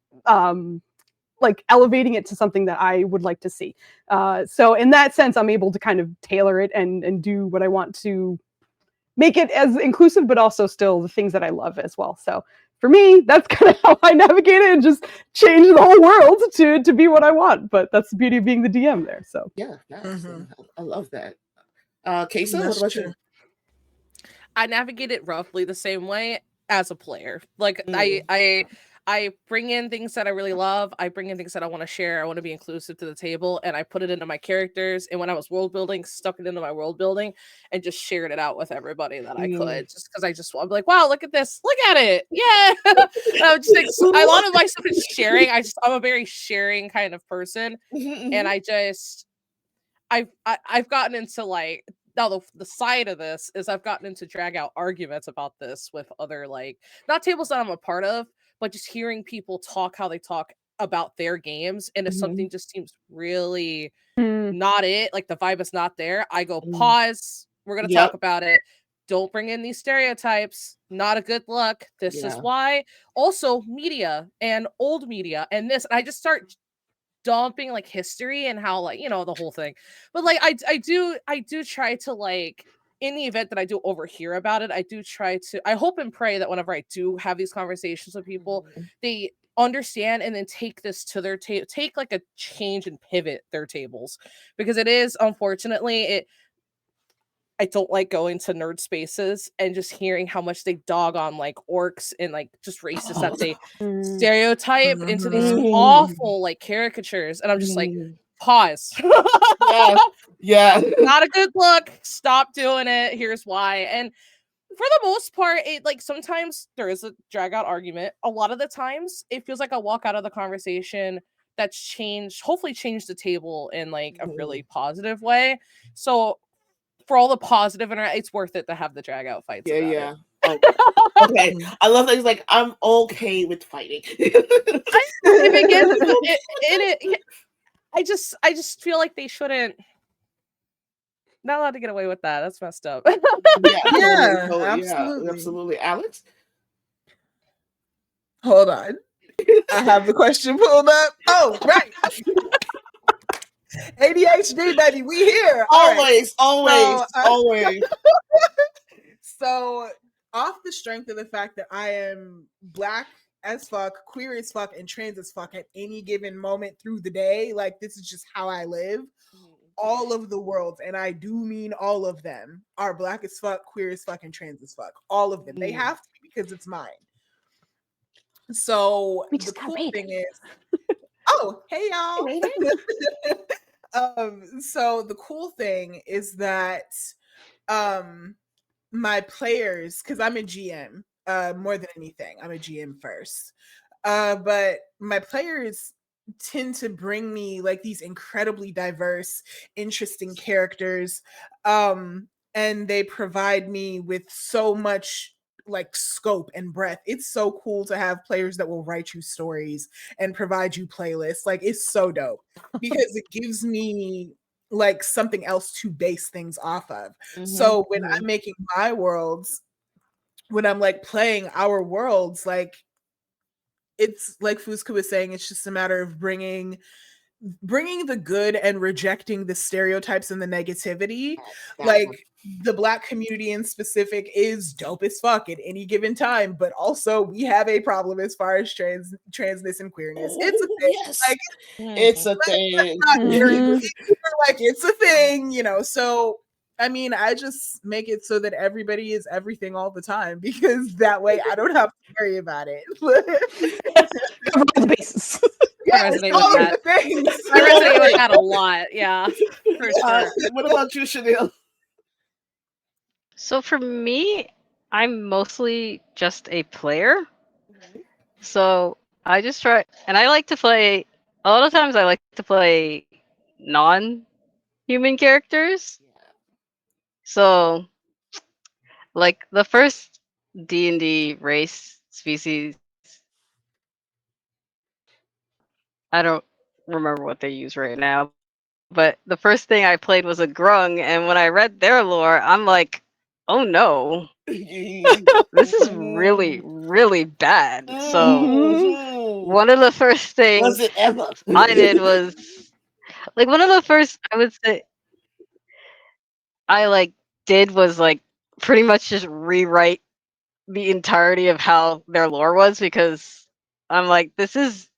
like elevating it to something that I would like to see. So in that sense, I'm able to kind of tailor it and do what I want to make it as inclusive, but also still the things that I love as well. So for me, that's kind of how I navigate it and just change the whole world to be what I want. But that's the beauty of being the DM there. So yeah, I love that. Kaysa, what about you? I navigate it roughly the same way as a player. Like I bring in things that I really love. I bring in things that I want to share. I want to be inclusive to the table, and I put it into my characters. And when I was world building, stuck it into my world building and just shared it out with everybody that I could. Just because I'm like, wow, look at this, look at it, yeah. Just like, a lot of my stuff is sharing. I'm a very sharing kind of person, and I've gotten into like. Now the side of this is I've gotten into drag out arguments about this with other like not tables that I'm a part of, but just hearing people talk how they talk about their games, and if something just seems really not it, like the vibe is not there, I go pause. We're gonna talk about it. don't bring in these stereotypes. Not a good look. This is Yeah. why. Also, media and old media and this. I just start dumping like history and how like the whole thing. But like I do try to like in the event that I do overhear about it, I do try to. I hope and pray that whenever I do have these conversations with people, they understand and then take this to their table, take like a change and pivot their tables, because it is unfortunately I don't like going to nerd spaces and just hearing how much they dog on like orcs and like just racist that they stereotype into these awful like caricatures. And I'm just like, pause. Yeah. Not a good look. Stop doing it. Here's why. And for the most part, it like sometimes there is a drag out argument. A lot of the times it feels like I walk out of the conversation that's changed, hopefully changed the table in like a really positive way. So for all the positive it's worth it to have the drag out fights. Yeah. Okay. I love that he's like, I'm okay with fighting. I just feel like they shouldn't. Not allowed to get away with that. That's messed up. Yeah, Absolutely. Alex? Hold on. I have the question pulled up. Oh, right. ADHD, baby. We here. Always. So, off the strength of the fact that I am Black as fuck, queer as fuck, and trans as fuck at any given moment through the day, like this is just how I live. All of the worlds, and I do mean all of them, are Black as fuck, queer as fuck, and trans as fuck. All of them. They have to be because it's mine. So the cool thing is, oh, hey y'all. So the cool thing is that my players, because I'm a GM, more than anything, I'm a GM first. But my players tend to bring me like these incredibly diverse, interesting characters. And they provide me with so much like scope and breadth. It's so cool to have players that will write you stories and provide you playlists. Like it's so dope because it gives me like something else to base things off of. So when I'm making my worlds, when I'm like playing our worlds, like it's like Fusca was saying, it's just a matter of bringing the good and rejecting the stereotypes and the negativity. Like the Black community in specific is dope as fuck at any given time, but also we have a problem as far as transness and queerness. It's a thing. Yes. Like it's a thing. Like it's a thing, so I mean, I just make it so that everybody is everything all the time because that way I don't have to worry about it. Cover all the bases. Yes, all of the things. I resonate with that a lot. Yeah, for sure. What about you, Chanel? So for me, I'm mostly just a player. So I just try, and I like to play. A lot of times, I like to play non-human characters. So, like the first D&D race species, I don't remember what they use right now, but the first thing I played was a grung, and when I read their lore, I'm like, oh no, this is really, really bad. So one of the first things I did was like one of the first I would say I like did was like pretty much just rewrite the entirety of how their lore was because I'm like, this is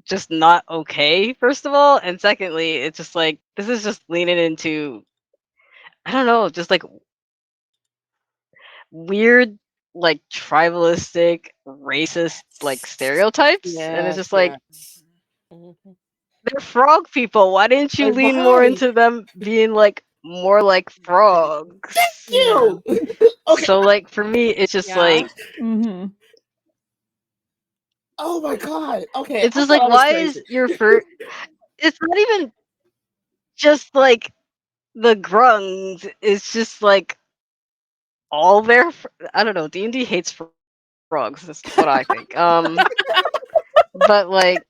just not okay, first of all, and secondly, it's just like this is just leaning into I don't know, just like weird like tribalistic racist like stereotypes and it's just like they're frog people, why didn't you lean more into them being like more like frogs? Thank you. Okay. So like for me it's just like oh my god. Okay. It's just like why is your first it's not even just like the grungs, it's just like all their I don't know, D&D hates frogs, that's what I think. But like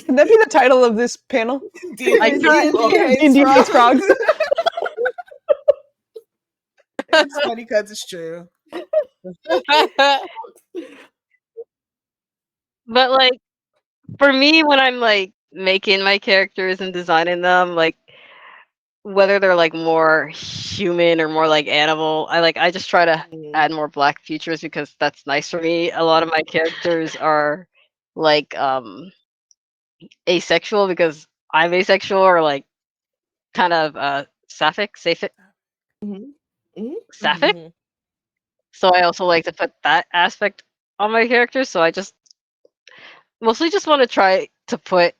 can that be the title of this panel? D&D hates frogs. It's funny because it's true. But like for me, when I'm like making my characters and designing them, like whether they're like more human or more like animal, I just try to add more black features because that's nice for me. A lot of my characters are like asexual because I'm asexual or like kind of sapphic. Mhm. Mhm. Sapphic. Mhm. So I also like to put that aspect on my characters. So I just mostly just want to try to put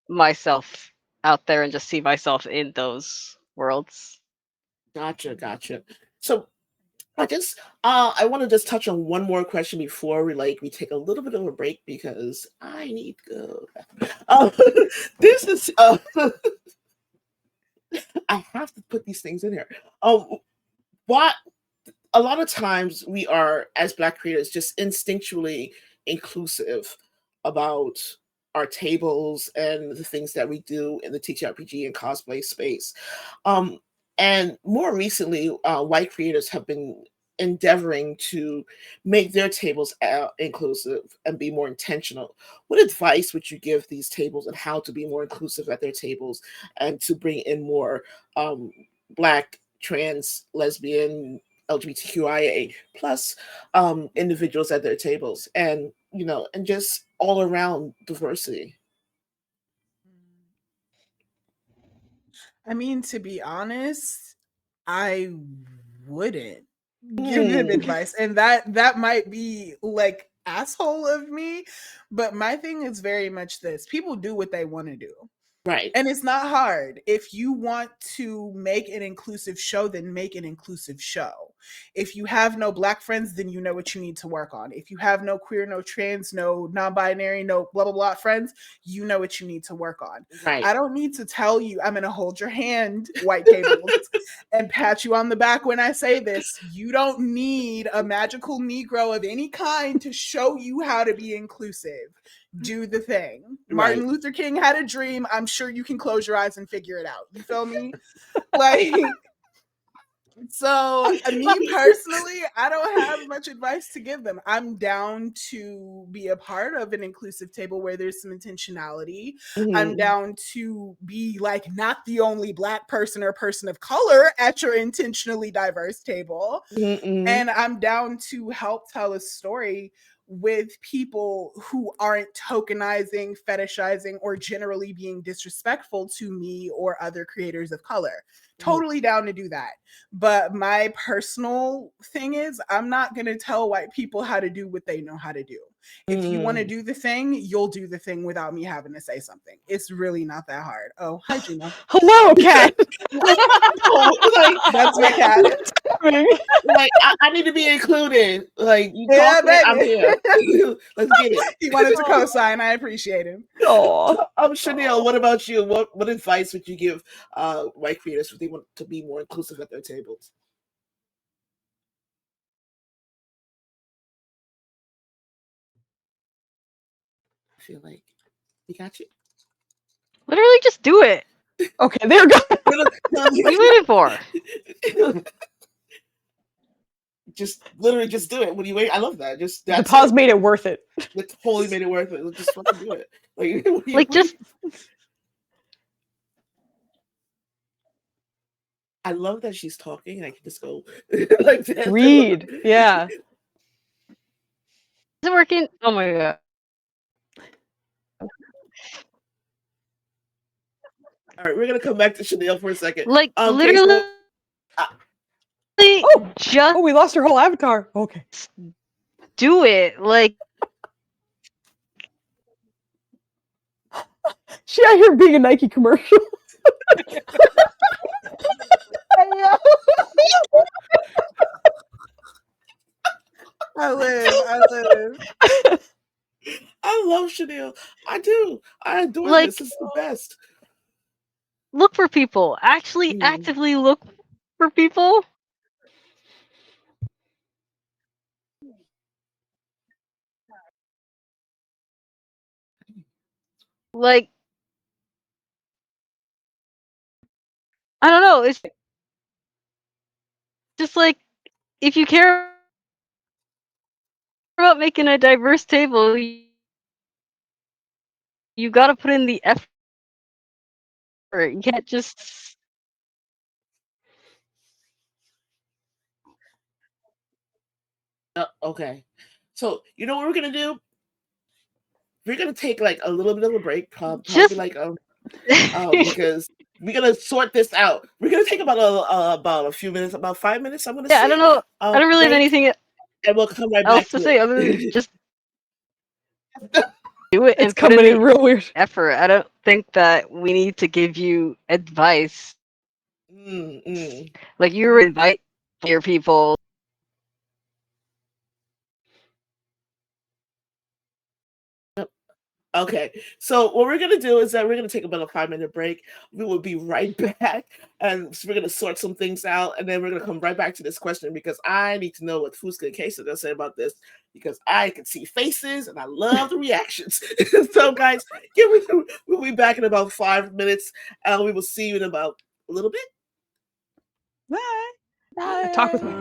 myself out there and just see myself in those worlds. Gotcha. So I want to just touch on one more question before we take a little bit of a break because I need to go. Uh, this is I have to put these things in here. What a lot of times we are as Black creators just instinctually inclusive about our tables and the things that we do in the TTRPG and cosplay space. Um, and more recently, white creators have been endeavoring to make their tables inclusive and be more intentional. What advice would you give these tables and how to be more inclusive at their tables and to bring in more Black, trans, lesbian, LGBTQIA plus individuals at their tables, and and just all around diversity? I mean, to be honest, I wouldn't give them Mm, advice. And that might be like asshole of me, but my thing is very much this. People do what they want to do. right. And it's not hard. If you want to make an inclusive show, then make an inclusive show. If you have no Black friends, then you know what you need to work on. If you have no queer, no trans, no non binary, no blah, blah, blah friends, you know what you need to work on. Right. I don't need to tell you, I'm going to hold your hand, white tables, and pat you on the back when I say this. You don't need a magical Negro of any kind to show you how to be inclusive. Do the thing. Right. Martin Luther King had a dream. I'm sure you can close your eyes and figure it out. You feel me? Like, so me personally, I don't have much advice to give them. I'm down to be a part of an inclusive table where there's some intentionality. I'm Mhm. down to be like not the only Black person or person of color at your intentionally diverse table. Mhm. And I'm down to help tell a story with people who aren't tokenizing, fetishizing, or generally being disrespectful to me or other creators of color. Mhm. Totally down to do that. But my personal thing is, I'm not going to tell white people how to do what they know how to do. If you want to Mm. do the thing, you'll do the thing without me having to say something. It's really not that hard. Oh, hi, Gina. Hello, cat. Oh, That's my cat. I need to be included. Like, you Yeah, talking, I'm baby. here. Let's get it. He wanted to co-sign. I appreciate him. Aw. Chanel, what about you? What advice would you give white creators if they want to be more inclusive at their tables? I feel like we got you. Literally, just do it. Okay, there we go. What are you waiting for? Just literally just do it. What do you wait? I love that. Just The that's pause it. made it worth it. It totally made it worth it. Just fucking do it. Like, what do you, Like, what do just you- I love that she's talking and I can just go like that. Read. Yeah. is it working? Oh my god! All right, we're gonna come back to Chanel for a second. Like Okay, literally, so uh, Oh, just oh, we lost her whole avatar. Okay. do it. Like She out here being a Nike commercial. I live. I live. I love Chanel. I do. I adore this. like It's the best. look for people. Actually, Mm. actively look for people. Like I don't know. It's just like if you care about making a diverse table, you got to put in the effort. You can't just Okay. So you know what we're gonna do? We're gonna take like a little bit of a break, probably just. like because we're gonna sort this out. We're gonna take about a few minutes, about 5 minutes. I'm gonna Yeah, I don't say know. I don't really have break, anything and we'll come right back else to to say other than it. just do it It's and put in coming in the real weird. effort. I don't think that we need to give you advice. Mm. Like you invite your people. Okay, so what we're gonna do is that we're gonna take about a 5 minute break. We will be right back, and so we're gonna sort some things out, and then we're gonna come right back to this question because I need to know what Fuska and Case are gonna say about this because I can see faces and I love the reactions. So, guys, we'll be back in about 5 minutes, and we will see you in about a little bit. Bye. Bye. Talk with me.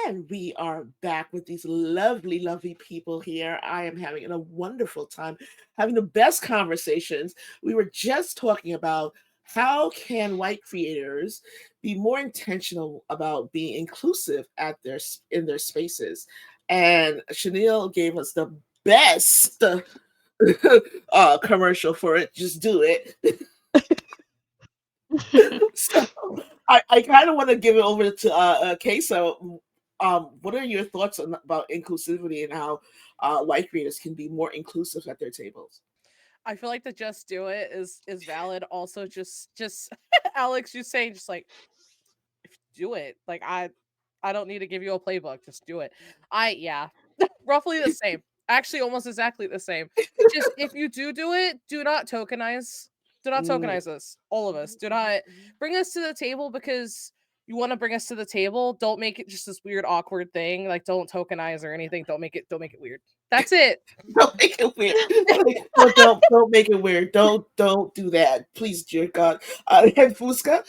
And we are back with these lovely, lovely people here. I am having a wonderful time, having the best conversations. We were just talking about how can white creators be more intentional about being inclusive at in their spaces. And Chanel gave us the best commercial for it. Just do it. So I kind of want to give it over to Kesa. What are your thoughts about inclusivity and how white creators can be more inclusive at their tables? I feel like the just do it is valid. Also, just Alex, you saying just like do it. Like I don't need to give you a playbook. Just do it. Yeah, roughly the same. Actually, almost exactly the same. Just if you do it, do not tokenize. Do not Mm. tokenize us. All of us. Do not bring us to the table because you want to bring us to the table. Don't make it just this weird, awkward thing. Like don't tokenize or anything. Don't make it weird. That's it. Don't make it weird. Don't make it weird. Don't do that, please, dear God. And Fusca.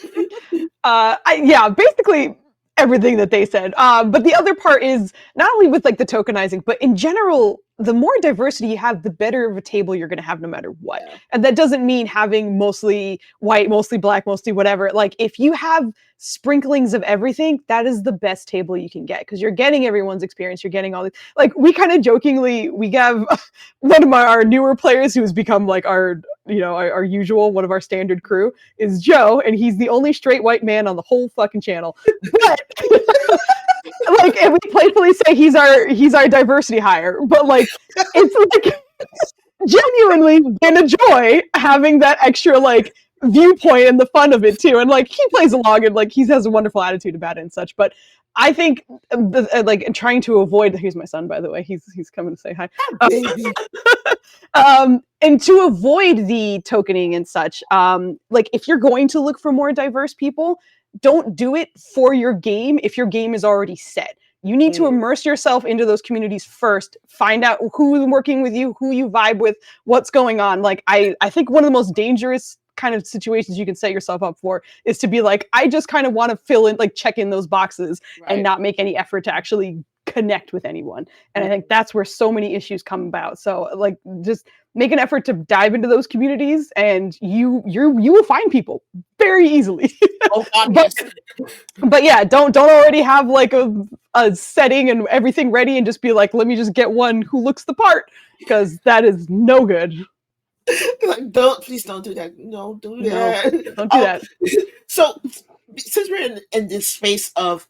Yeah, basically everything that they said. But the other part is not only with like the tokenizing, but in general, the more diversity you have, the better of a table you're going to have no matter what. Yeah. And that doesn't mean having mostly white, mostly black, mostly whatever. Like if you have sprinklings of everything, that is the best table you can get because you're getting everyone's experience. You're getting all the like we kind of jokingly we have one of our newer players who's become like our our usual one of our standard crew is Joe, and he's the only straight white man on the whole fucking channel. But like, and we playfully say he's our diversity hire, but like, it's like genuinely been a joy having that extra like viewpoint and the fun of it too. And like, he plays along and like he has a wonderful attitude about it and such. But I think like trying to avoid. Here's my son, by the way. He's coming to say hi. Baby. And to avoid the tokening and such, like if you're going to look for more diverse people, don't do it for your game if your game is already set. You need to immerse yourself into those communities first, find out who's working with you, who you vibe with, what's going on. Like I think one of the most dangerous kind of situations you can set yourself up for is to be like, I just kind of want to fill in, like check in those boxes and not make any effort to actually connect with anyone. And I think that's where so many issues come about. So like just make an effort to dive into those communities and you will find people very easily. Oh, God, yes. But yeah, don't already have like a setting and everything ready and just be like, let me just get one who looks the part, because that is no good. Like, please don't do that. No, do that. No, don't do that. So, since we're in this space of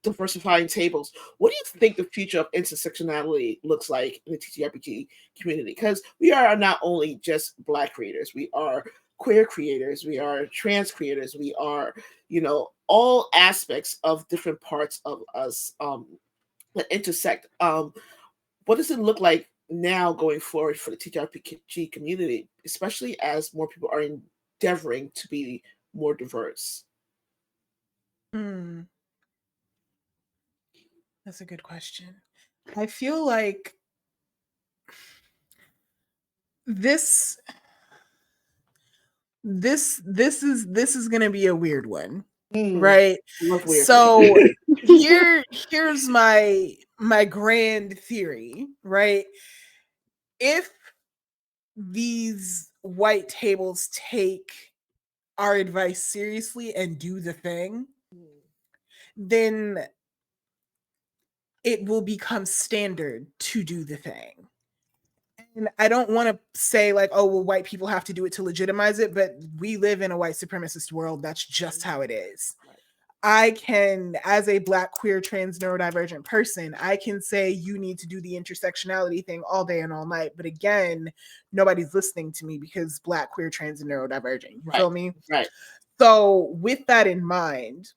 diversifying tables, what do you think the future of intersectionality looks like in the TTRPG community? Because we are not only just Black creators, we are queer creators, we are trans creators, we are, all aspects of different parts of us that intersect. What does it look like now going forward for the TTRPG community, especially as more people are endeavoring to be more diverse? That's a good question. I feel like this is gonna be a weird one, right? Weird. So here's my grand theory, right? If these white tables take our advice seriously and do the thing, then it will become standard to do the thing. And I don't want to say like, oh, well, white people have to do it to legitimize it, but we live in a white supremacist world. That's just how it is. I can, as a Black, queer, trans, neurodivergent person, I can say you need to do the intersectionality thing all day and all night. But again, nobody's listening to me because Black, queer, trans, and neurodivergent. You feel me? Right. So with that in mind,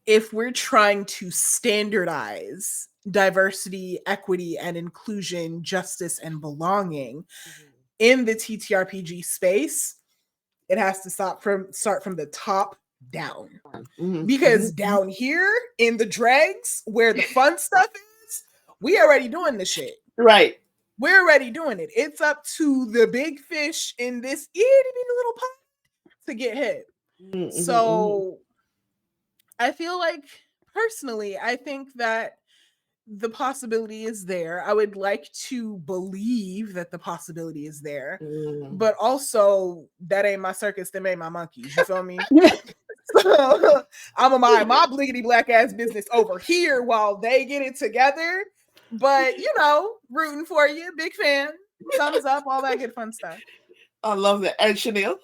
if we're trying to standardize diversity, equity, and inclusion, justice, and belonging in the TTRPG space, it has to start from the top down. Because down here in the dregs, where the fun stuff is, we already doing the shit. Right. We're already doing it. It's up to the big fish in this itty bitty little pond to get hit. So I feel like personally, I think that the possibility is there. I would like to believe that the possibility is there, but also that ain't my circus, them ain't my monkeys. You feel me? So I'm gonna mind my bleeding black ass business over here while they get it together. But rooting for you, big fan, thumbs up, all that good fun stuff. I love that. And Chanel,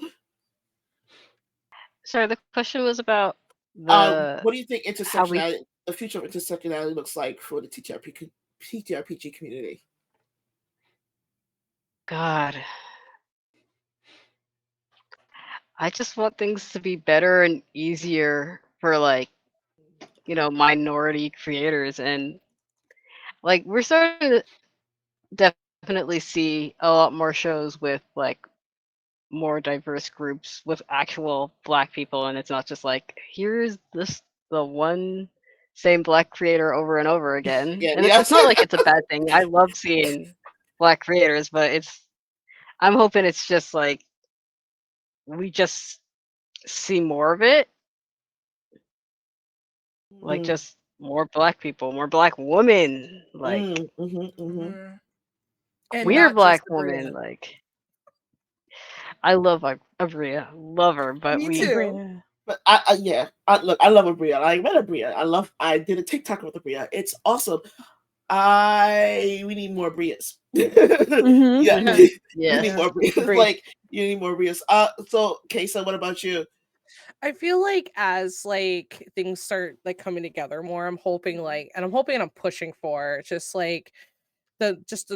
Sorry, the question was about what do you think how we the future of intersectionality looks like for the TTRPG community? God. I just want things to be better and easier for minority creators, and we're starting to definitely see a lot more shows with more diverse groups with actual Black people, and it's not just here's the one same Black creator over and over again. Yeah, And it's not like it's a bad thing. I love seeing Black creators, but I'm hoping it's just we just see more of it, just more Black people, more Black women, And queer not just Black Abria. woman. I love Abria, love her, but Me too. But look, I love Abria. I met Abria. I did a TikTok with Abria. It's awesome. We need more Abrias. Yeah, Yeah. we need more Abrias. You need more Abrias. So Kesa, what about you? I feel like as things start coming together more, I'm hoping and I'm pushing for just the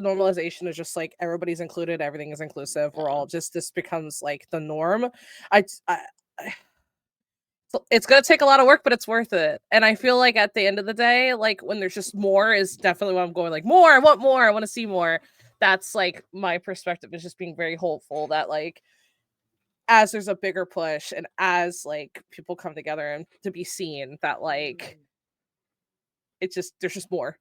normalization of just everybody's included, everything is inclusive. We're all just this becomes the norm. I it's gonna take a lot of work, but it's worth it. And I feel like at the end of the day, when there's just more is definitely what I'm going more. I want more. I want to see more. That's my perspective is just being very hopeful that as there's a bigger push and as people come together and to be seen that it's just there's just more.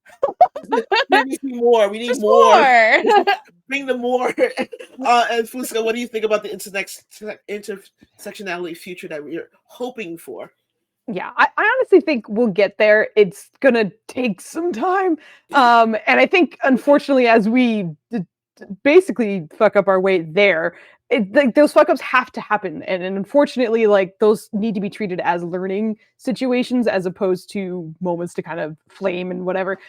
We need more. We need Just more. more. Bring them more. And Fusca, what do you think about the intersectionality future that we're hoping for? Yeah, I honestly think we'll get there. It's gonna take some time, and I think unfortunately, as we basically fuck up our way there, those fuck ups have to happen, and unfortunately, those need to be treated as learning situations as opposed to moments to kind of flame and whatever.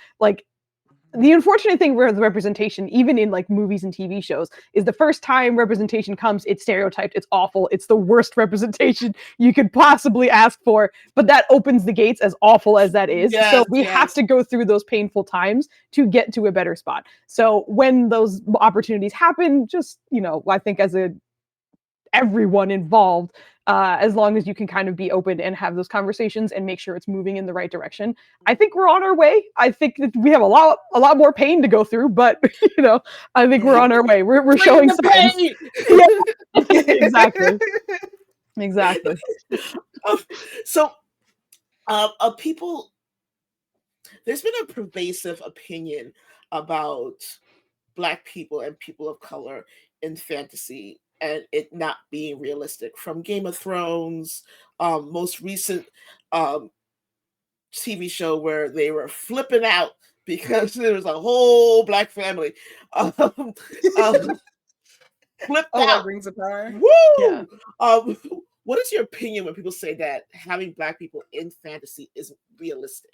The unfortunate thing with representation, even in movies and TV shows, is the first time representation comes, it's stereotyped, it's awful, it's the worst representation you could possibly ask for. But that opens the gates, as awful as that is. So we have to go through those painful times to get to a better spot. So when those opportunities happen, just I think as everyone involved, as long as you can kind of be open and have those conversations and make sure it's moving in the right direction, I think we're on our way. I think that we have a lot more pain to go through, but I think we're on our way. We're showing signs. Exactly. So, people, there's been a pervasive opinion about Black people and people of color in fantasy and it not being realistic, from Game of Thrones, most recent TV show where they were flipping out because there was a whole Black family flipped out. That brings a power. Woo! Yeah. What is your opinion when people say that having Black people in fantasy isn't realistic?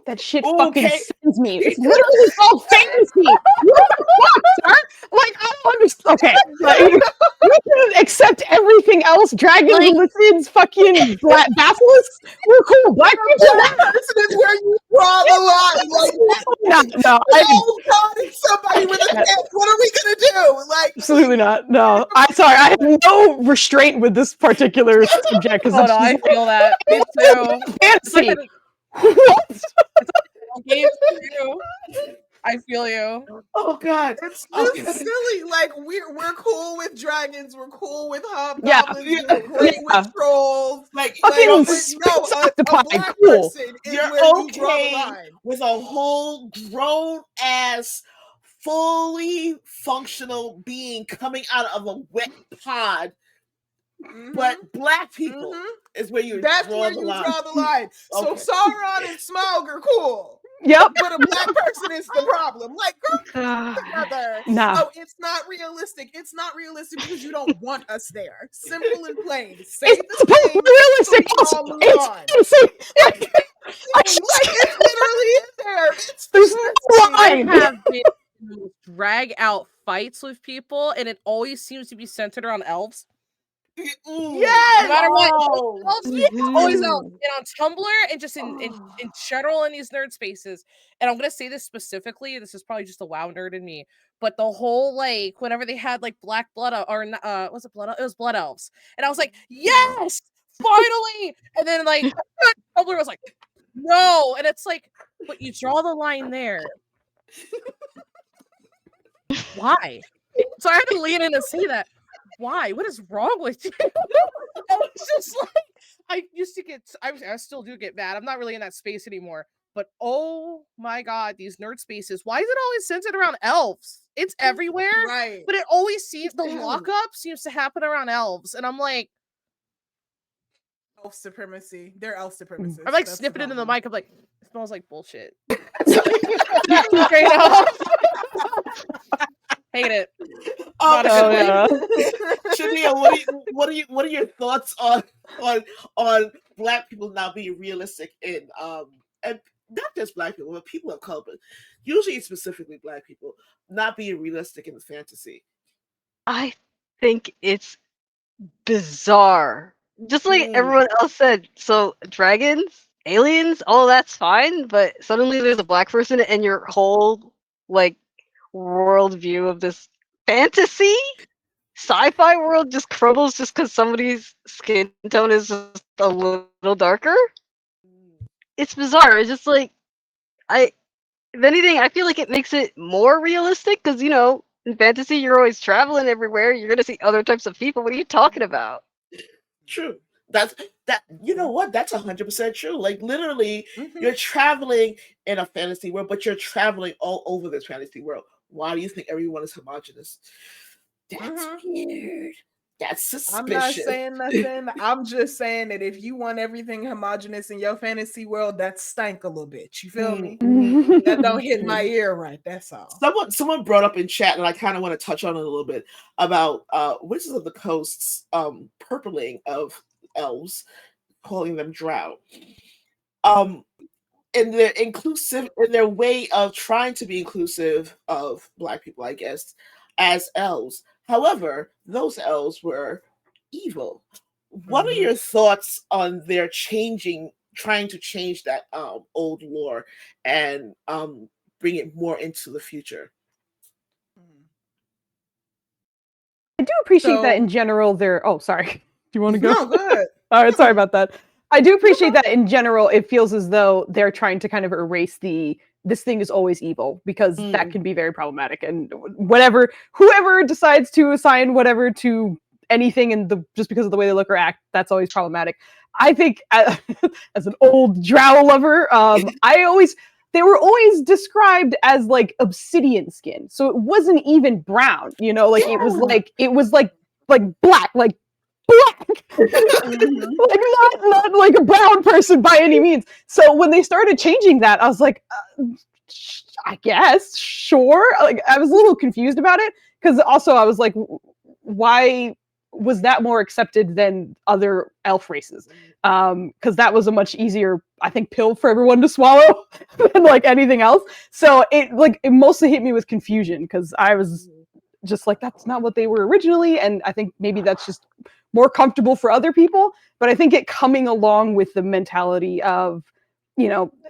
That shit fucking sends me. It's literally called fantasy. What the fuck, sir? I don't understand. Okay, we can accept everything else. Dragons, Lizards, fucking basilisks. We're cool. Black people. This is where you draw the line. No. Somebody with a cat. What are we gonna do? Absolutely not. No, I'm sorry. I have no restraint with this particular subject. Oh no, I feel that. Me too. Fantasy. What? I feel you. Oh God, it's just silly. We're cool with dragons. We're cool with hobgoblins. We're great with trolls. A Black person is You're where you draw the line. With a whole grown ass, fully functional being coming out of a wet pod But black people is where you That's draw where the you line. draw the line. So Okay. Sauron and Smaug are cool. Yep. But a black person is the problem. Like, girl, God. together. Nah. Oh, it's not realistic. It's not realistic because you don't want us there. Simple and plain. Say the It's thing so realistic. we can all move on. Like, It's literally in there. It's there's no I line. have been in the most drag out fights with people, and it always seems to be centered around elves. Yes. No matter what, Oh. elves, it's always elves. And on Tumblr and just in general in these nerd spaces. And I'm gonna say this specifically. This is probably just a WoW nerd in me, but the whole like whenever they had like black blood or was it blood? It was blood elves, and I was like, yes, finally. And then like Tumblr was like, no, and it's like, but you draw the line there. Why? So I had to lean in and say that. Why? What is wrong with you? It's just like I used to get. I still do get mad. I'm not really in that space anymore. But oh my god, these nerd spaces. Why is it always centered around elves? It's everywhere, Right. but it always seems the lockup seems to happen around elves, and I'm like, Elf supremacy. They're elf supremacists. I'm like That's sniffing into the problem. mic. I'm like, it smells like bullshit. Straight up. Hate it. Not a good way. yeah. Shania, what are your thoughts on black people now being realistic in and not just black people, but people of color, but usually specifically black people not being realistic in the fantasy. I think it's bizarre. Just like everyone else said. So dragons, aliens, all that's fine, but suddenly there's a black person and your whole like worldview of this fantasy sci-fi world just crumbles just because somebody's skin tone is just a little darker. It's bizarre. It's just like if anything, I feel like it makes it more realistic because in fantasy you're always traveling everywhere. You're gonna see other types of people. What are you talking about? True. That you know what? That's 100% true. Like literally, you're traveling in a fantasy world, but you're traveling all over this fantasy world. Why do you think everyone is homogenous? That's weird. That's suspicious. I'm not saying nothing. I'm just saying that if you want everything homogenous in your fantasy world, that stank a little bit. You feel me? That don't hit my ear right. That's all. Someone brought up in chat, and I kind of want to touch on it a little bit about Wizards of the Coast's purpling of elves, calling them drow. In their way of trying to be inclusive of black people, I guess, as elves. However, those elves were evil. What are your thoughts on their trying to change that old lore and bring it more into the future? I do appreciate that in general. Oh, sorry. Do you want to go? No, good. All right, sorry about that. I do appreciate that in general. It feels as though they're trying to kind of erase this thing is always evil, because that can be very problematic. And whoever decides to assign whatever to anything and just because of the way they look or act, that's always problematic. I think as an old drow lover, they were always described as like obsidian skin, so it wasn't even brown. It was like black, like black, like not like a brown person by any means. So when they started changing that, I was like, I guess, sure. Like I was a little confused about it, because also I was like, why was that more accepted than other elf races? Because that was a much easier, I think, pill for everyone to swallow than like anything else. So it mostly hit me with confusion, because I was just like, that's not what they were originally, and I think maybe that's just more comfortable for other people. But I think it coming along with the mentality of,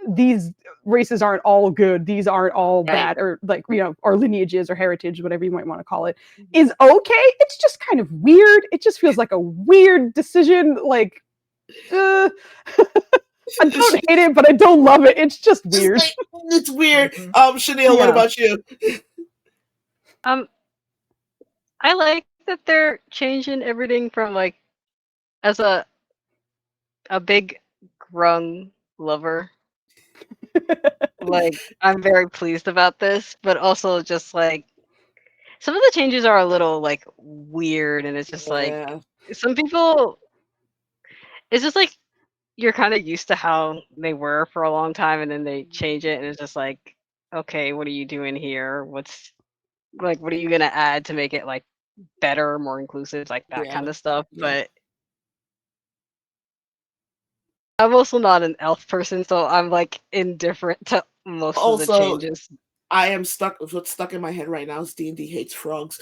these races aren't all good, these aren't all bad, or like, our lineages or heritage, whatever you might want to call it, is okay. It's just kind of weird. It just feels like a weird decision. Like, I don't hate it, but I don't love it. It's just weird. It's weird. Chanel, what about you? I like that they're changing everything from like, as a big grung lover. Like, I'm very pleased about this, but also just like some of the changes are a little like weird, and it's just like some people, it's just like you're kind of used to how they were for a long time, and then they change it, and it's just like, okay, what are you doing here? What's like, what are you gonna add to make it like better, more inclusive, like that Yeah. kind of stuff? Yeah. But I'm also not an elf person, so I'm like indifferent to most of the Also, changes. I am stuck. What's stuck in my head right now is D&D hates frogs.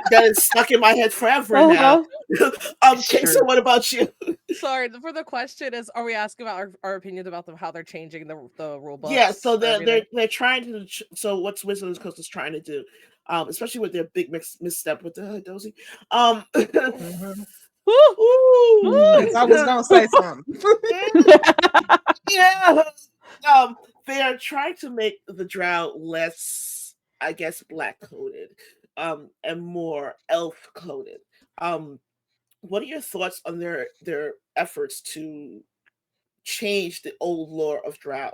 That is stuck in my head forever now. It's Kaysa, true. what about you? Sorry, for the question is, are we asking about our opinions about them, how they're changing the rule books? Yeah, so or everything? they're trying to. So what's Wizards Coast is trying to do, especially with their big misstep with the dozy. Mhm. Ooh. It's always gonna say something. Yeah. They are trying to make the drow less, I guess, black coded, and more elf coded. What are your thoughts on their efforts to change the old lore of drow,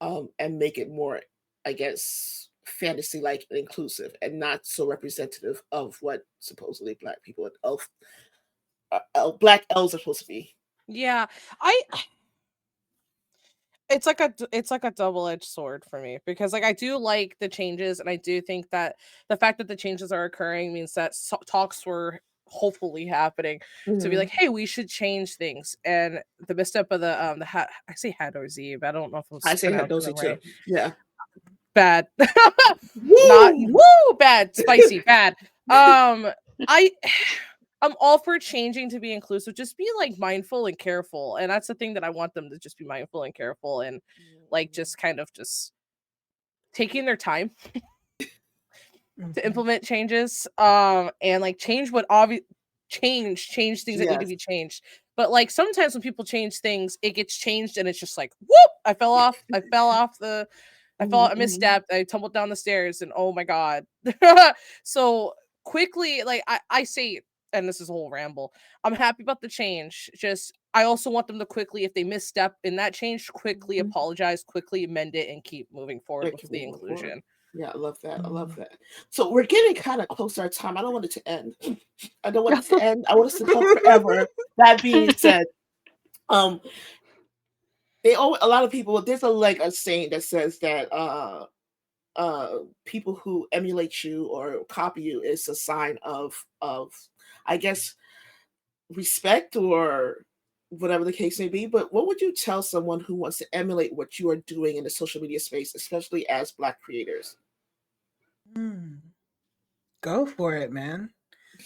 and make it more, I guess, fantasy like and inclusive, and not so representative of what supposedly black people and black elves are supposed to be? Yeah, it's like a double-edged sword for me, because like I do like the changes, and I do think that the fact that the changes are occurring means that talks were hopefully happening to be Mhm. like, hey, we should change things. And the misstep of the I say Hador's Eve, I don't know if I'm I say pronouncing dozy them too. right. Yeah. Bad. Not Woo! woo, bad, spicy, bad. I I'm all for changing to be inclusive. Just be like mindful and careful. And that's the thing that I want them to just be mindful and careful, and like just kind of just taking their time to Mhm. implement changes. And like change what change things that need to Yes. be changed. But like sometimes when people change things, it gets changed and it's just like whoop, I Mhm. misstepped, I tumbled down the stairs, and oh my god. So quickly, like I say, and this is a whole ramble. I'm happy about the change. Just I also want them to quickly, if they misstep in that change, quickly Mhm. apologize, quickly amend it, and keep moving forward Thank with you for the moving forward. inclusion. Yeah, I love that. I love Mhm. that. So we're getting kind of close to our time. I don't want it to end. I don't want it to end. I want us to talk forever. That being said, um, a lot of people. There's a saying that says that people who emulate you or copy you is a sign of, I guess, respect or whatever the case may be. But what would you tell someone who wants to emulate what you are doing in the social media space, especially as Black creators? Mm. Go for it, man.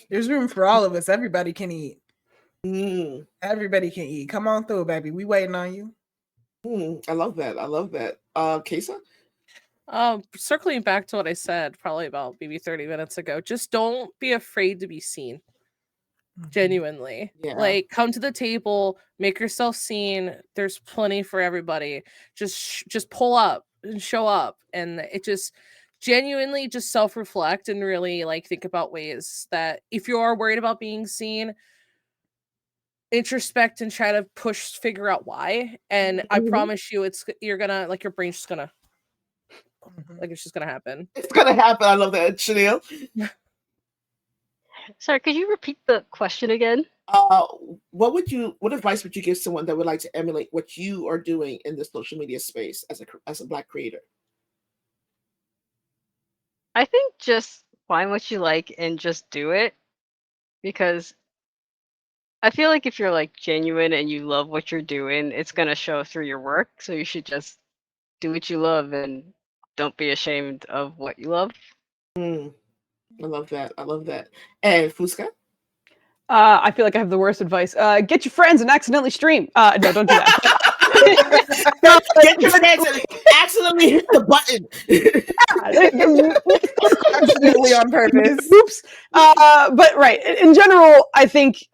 There's room for all of us. Everybody can eat. Mm, Everybody can eat. Come on through, baby. We waiting on you. I love that. I love that. Kesa? Circling back to what I said probably about maybe 30 minutes ago, just don't be afraid to be seen. Mhm. Genuinely. Yeah. Like come to the table, make yourself seen. There's plenty for everybody. Just pull up and show up, and it just genuinely just self-reflect and really like think about ways that if you are worried about being seen, introspect and try to figure out why. And I Mhm. promise you you're gonna like your brain's just gonna Mhm. like it's just gonna happen. It's gonna happen. I love that, Chanel. Sorry, could you repeat the question again? Uh, what advice would you give someone that would like to emulate what you are doing in the social media space as a Black creator? I think just find what you like and just do it, because I feel like if you're like genuine and you love what you're doing, it's gonna show through your work. So you should just do what you love and don't be ashamed of what you love. Mm, I love that. I love that. And Fuska? I feel like I have the worst advice. Get your friends and accidentally stream. No, don't do that. No, Get your hands and accidentally hit the button. Accidentally on purpose. Oops. But right, in general, I think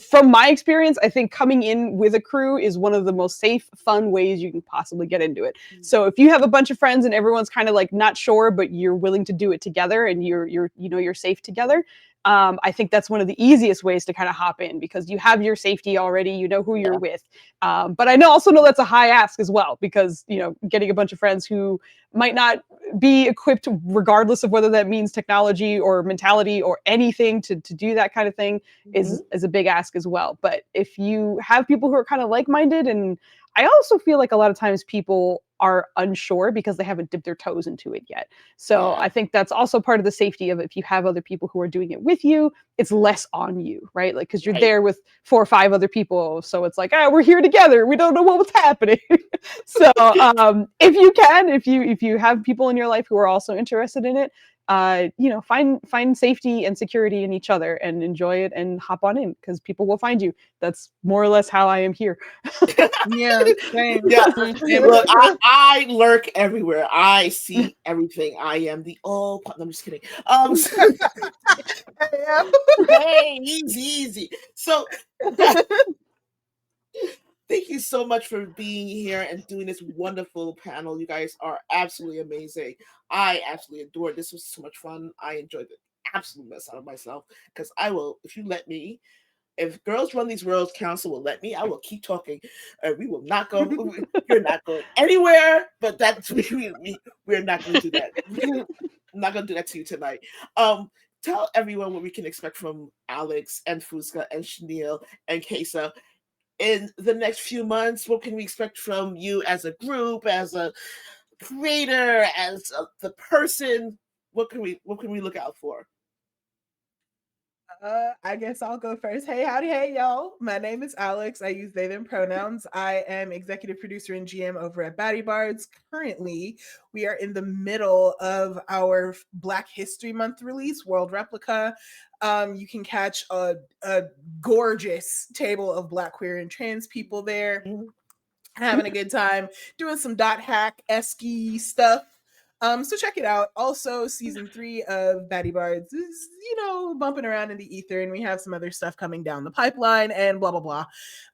from my experience, I think coming in with a crew is one of the most safe, fun ways you can possibly get into it. So if you have a bunch of friends and everyone's kind of like not sure, but you're willing to do it together and you're safe together, I think that's one of the easiest ways to kind of hop in because you have your safety already, you know who you're Yeah. with. But I also know that's a high ask as well because getting a bunch of friends who might not be equipped, regardless of whether that means technology or mentality or anything, to do that kind of thing is a big ask as well. But if you have people who are kind of like-minded, and I also feel like a lot of times people are unsure because they haven't dipped their toes into it yet. So I think that's also part of the safety of it. If you have other people who are doing it with you, it's less on you, right? Like, because you're there with 4 or 5 other people, so it's like, we're here together. We don't know what's happening. So if you can, if you have people in your life who are also interested in it, find safety and security in each other and enjoy it and hop on in, because people will find you. That's more or less how I am here. Yeah, same. Yeah, Same. look, I lurk everywhere. I see everything. I am the all. I'm just kidding. Yeah. Hey, easy. So, thank you so much for being here and doing this wonderful panel. You guys are absolutely amazing. I absolutely adored this. Was so much fun. I enjoyed the absolute mess out of myself, because I will, if you let me, if Girls Run These Worlds Council will let me, I will keep talking. We will not go. You're not going anywhere. But that's we're not going to do that. I'm not going to do that to you tonight. Tell everyone what we can expect from Alex and Fusca and Chanel and Kesa in the next few months. What can we expect from you as a group, as a creator, as the person? What can we look out for? I guess I'll go first. Hey, howdy, hey, y'all. My name is Alex. I use they, them pronouns. I am executive producer and GM over at Batty Bards. Currently, we are in the middle of our Black History Month release, World Replica. You can catch a gorgeous table of Black, queer, and trans people there, having a good time, doing some dot hack-esque stuff. So check it out. Also, season 3 of Batty Bards is, bumping around in the ether, and we have some other stuff coming down the pipeline and blah, blah, blah.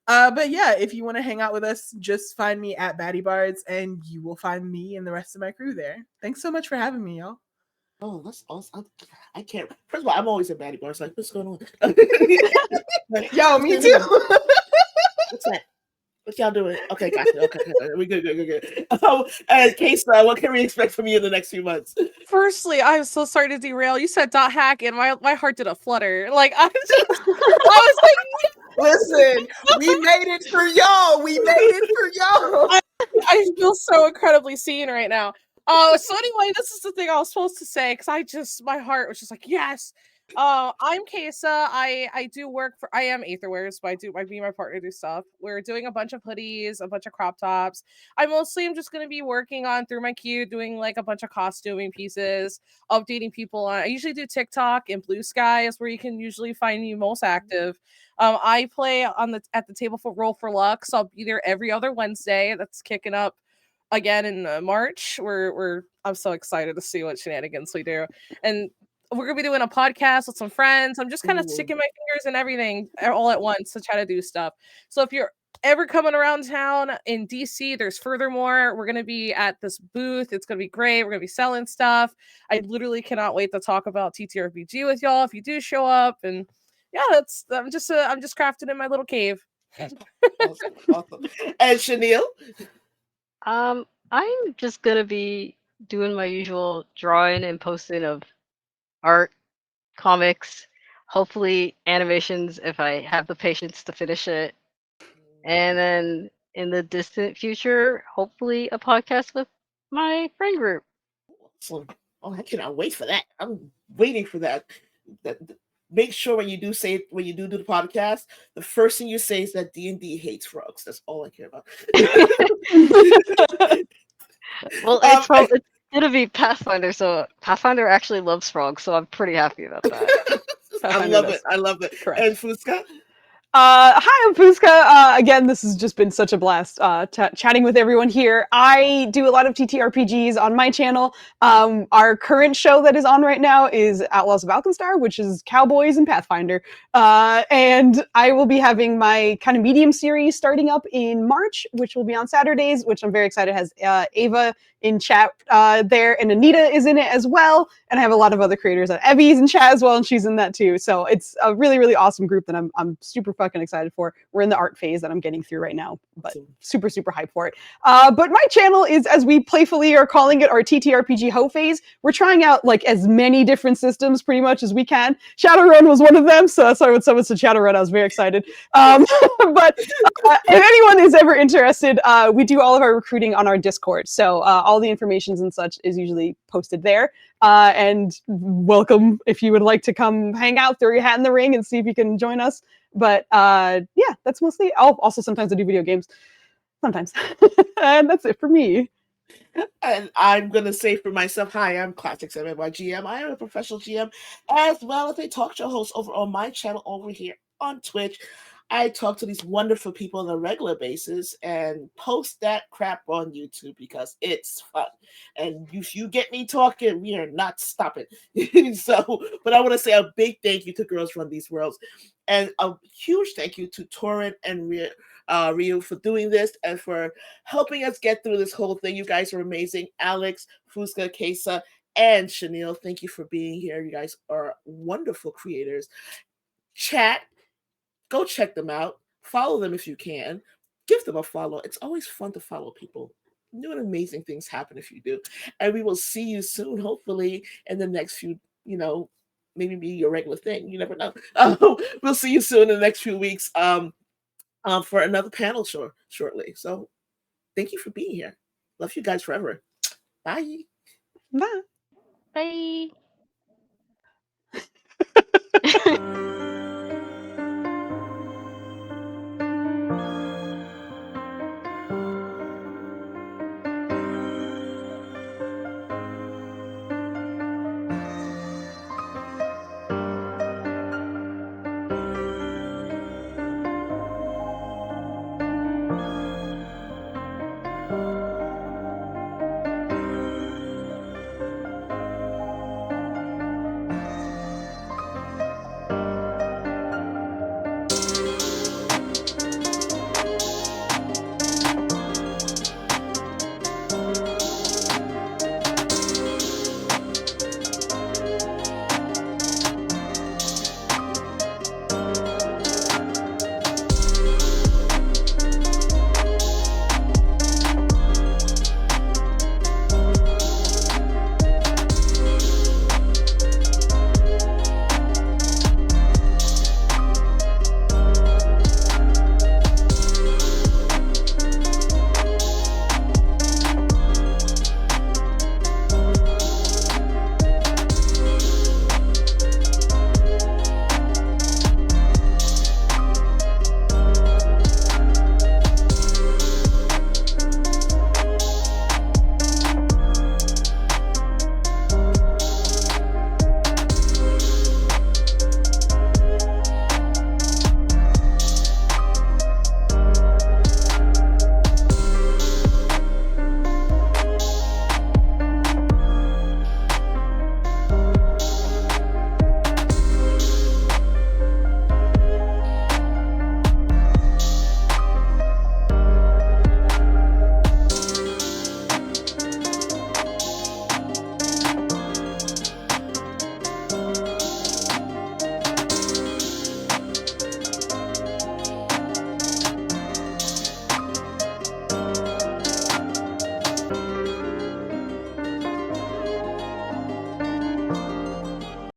But yeah, if you want to hang out with us, just find me at Batty Bards, and you will find me and the rest of my crew there. Thanks so much for having me, y'all. Oh, that's awesome. I can't. First of all, I'm always at Batty Bards. Like, what's going on? Yo, me too. What's that? What y'all doing? Okay, gotcha. Okay. We good. And Kesa, what can we expect from you in the next few months? Firstly, I'm so sorry to derail. You said dot hack, and my heart did a flutter. Like, I was like, listen, we made it for y'all. I feel so incredibly seen right now. So anyway, this is the thing I was supposed to say, because my heart was just like, yes. I'm Kesa. I do work for, I am Aetherwares, but me and my partner do stuff. We're doing a bunch of hoodies, a bunch of crop tops. I'm just going to be working on through my queue, doing like a bunch of costuming pieces, updating people on. I usually do TikTok and Blue Sky is where you can usually find me most active. I play at the table for Roll for Luck, so I'll be there every other Wednesday. That's kicking up again in March. I'm so excited to see what shenanigans we do, and we're gonna be doing a podcast with some friends. I'm just kind of sticking my fingers in everything all at once to try to do stuff. So if you're ever coming around town in DC, there's Furthermore. We're gonna be at this booth. It's gonna be great. We're gonna be selling stuff. I literally cannot wait to talk about TTRPG with y'all if you do show up. And yeah, I'm just crafting in my little cave. Awesome. And Chanel? I'm just gonna be doing my usual drawing and posting of art, comics, hopefully animations if I have the patience to finish it. And then in the distant future, hopefully a podcast with my friend group. So, I cannot wait for that. I'm waiting for that. Make sure when you do the podcast, the first thing you say is that D&D hates frogs. That's all I care about. Well, it's gonna be Pathfinder, so Pathfinder actually loves frogs, so I'm pretty happy about that. I love it. Correct. And Fusca? Hi, I'm Fusca. Again, this has just been such a blast chatting with everyone here. I do a lot of TTRPGs on my channel. Our current show that is on right now is Outlaws of Alkenstar, which is Cowboys and Pathfinder. And I will be having my kind of medium series starting up in March, which will be on Saturdays, which I'm very excited. It has Ava in chat there, and Anita is in it as well. And I have a lot of other creators. Evie's in chat as well, and she's in that too. So it's a really, really awesome group that I'm super fucking excited for. We're in the art phase that I'm getting through right now, but Awesome. super, super hyped for it. But my channel is, as we playfully are calling it, our TTRPG hoe phase. We're trying out like as many different systems pretty much as we can. Shadowrun was one of them, so sorry when someone said Shadowrun, I was very excited. But if anyone is ever interested, we do all of our recruiting on our Discord, so all the information and such is usually posted there. And welcome if you would like to come hang out, throw your hat in the ring, and see if you can join us. But yeah, that's mostly. Also, sometimes I do video games. Sometimes, and that's it for me. And I'm going to say for myself, hi, I'm Classic7 I am a professional GM as well as a talk show host over on my channel over here on Twitch. I talk to these wonderful people on a regular basis and post that crap on YouTube because it's fun. And if you get me talking, we are not stopping. So, but I want to say a big thank you to Girls Run These Worlds and a huge thank you to Torrent and Ryu for doing this and for helping us get through this whole thing. You guys are amazing. Alex, Fusca, Kesa, and Chanel, thank you for being here. You guys are wonderful creators. Chat, go check them out. Follow them if you can. Give them a follow. It's always fun to follow people. New and amazing things happen if you do. And we will see you soon, hopefully, in the next few, maybe be your regular thing. You never know. We'll see you soon in the next few weeks for another panel shortly. So thank you for being here. Love you guys forever. Bye. Bye. Bye.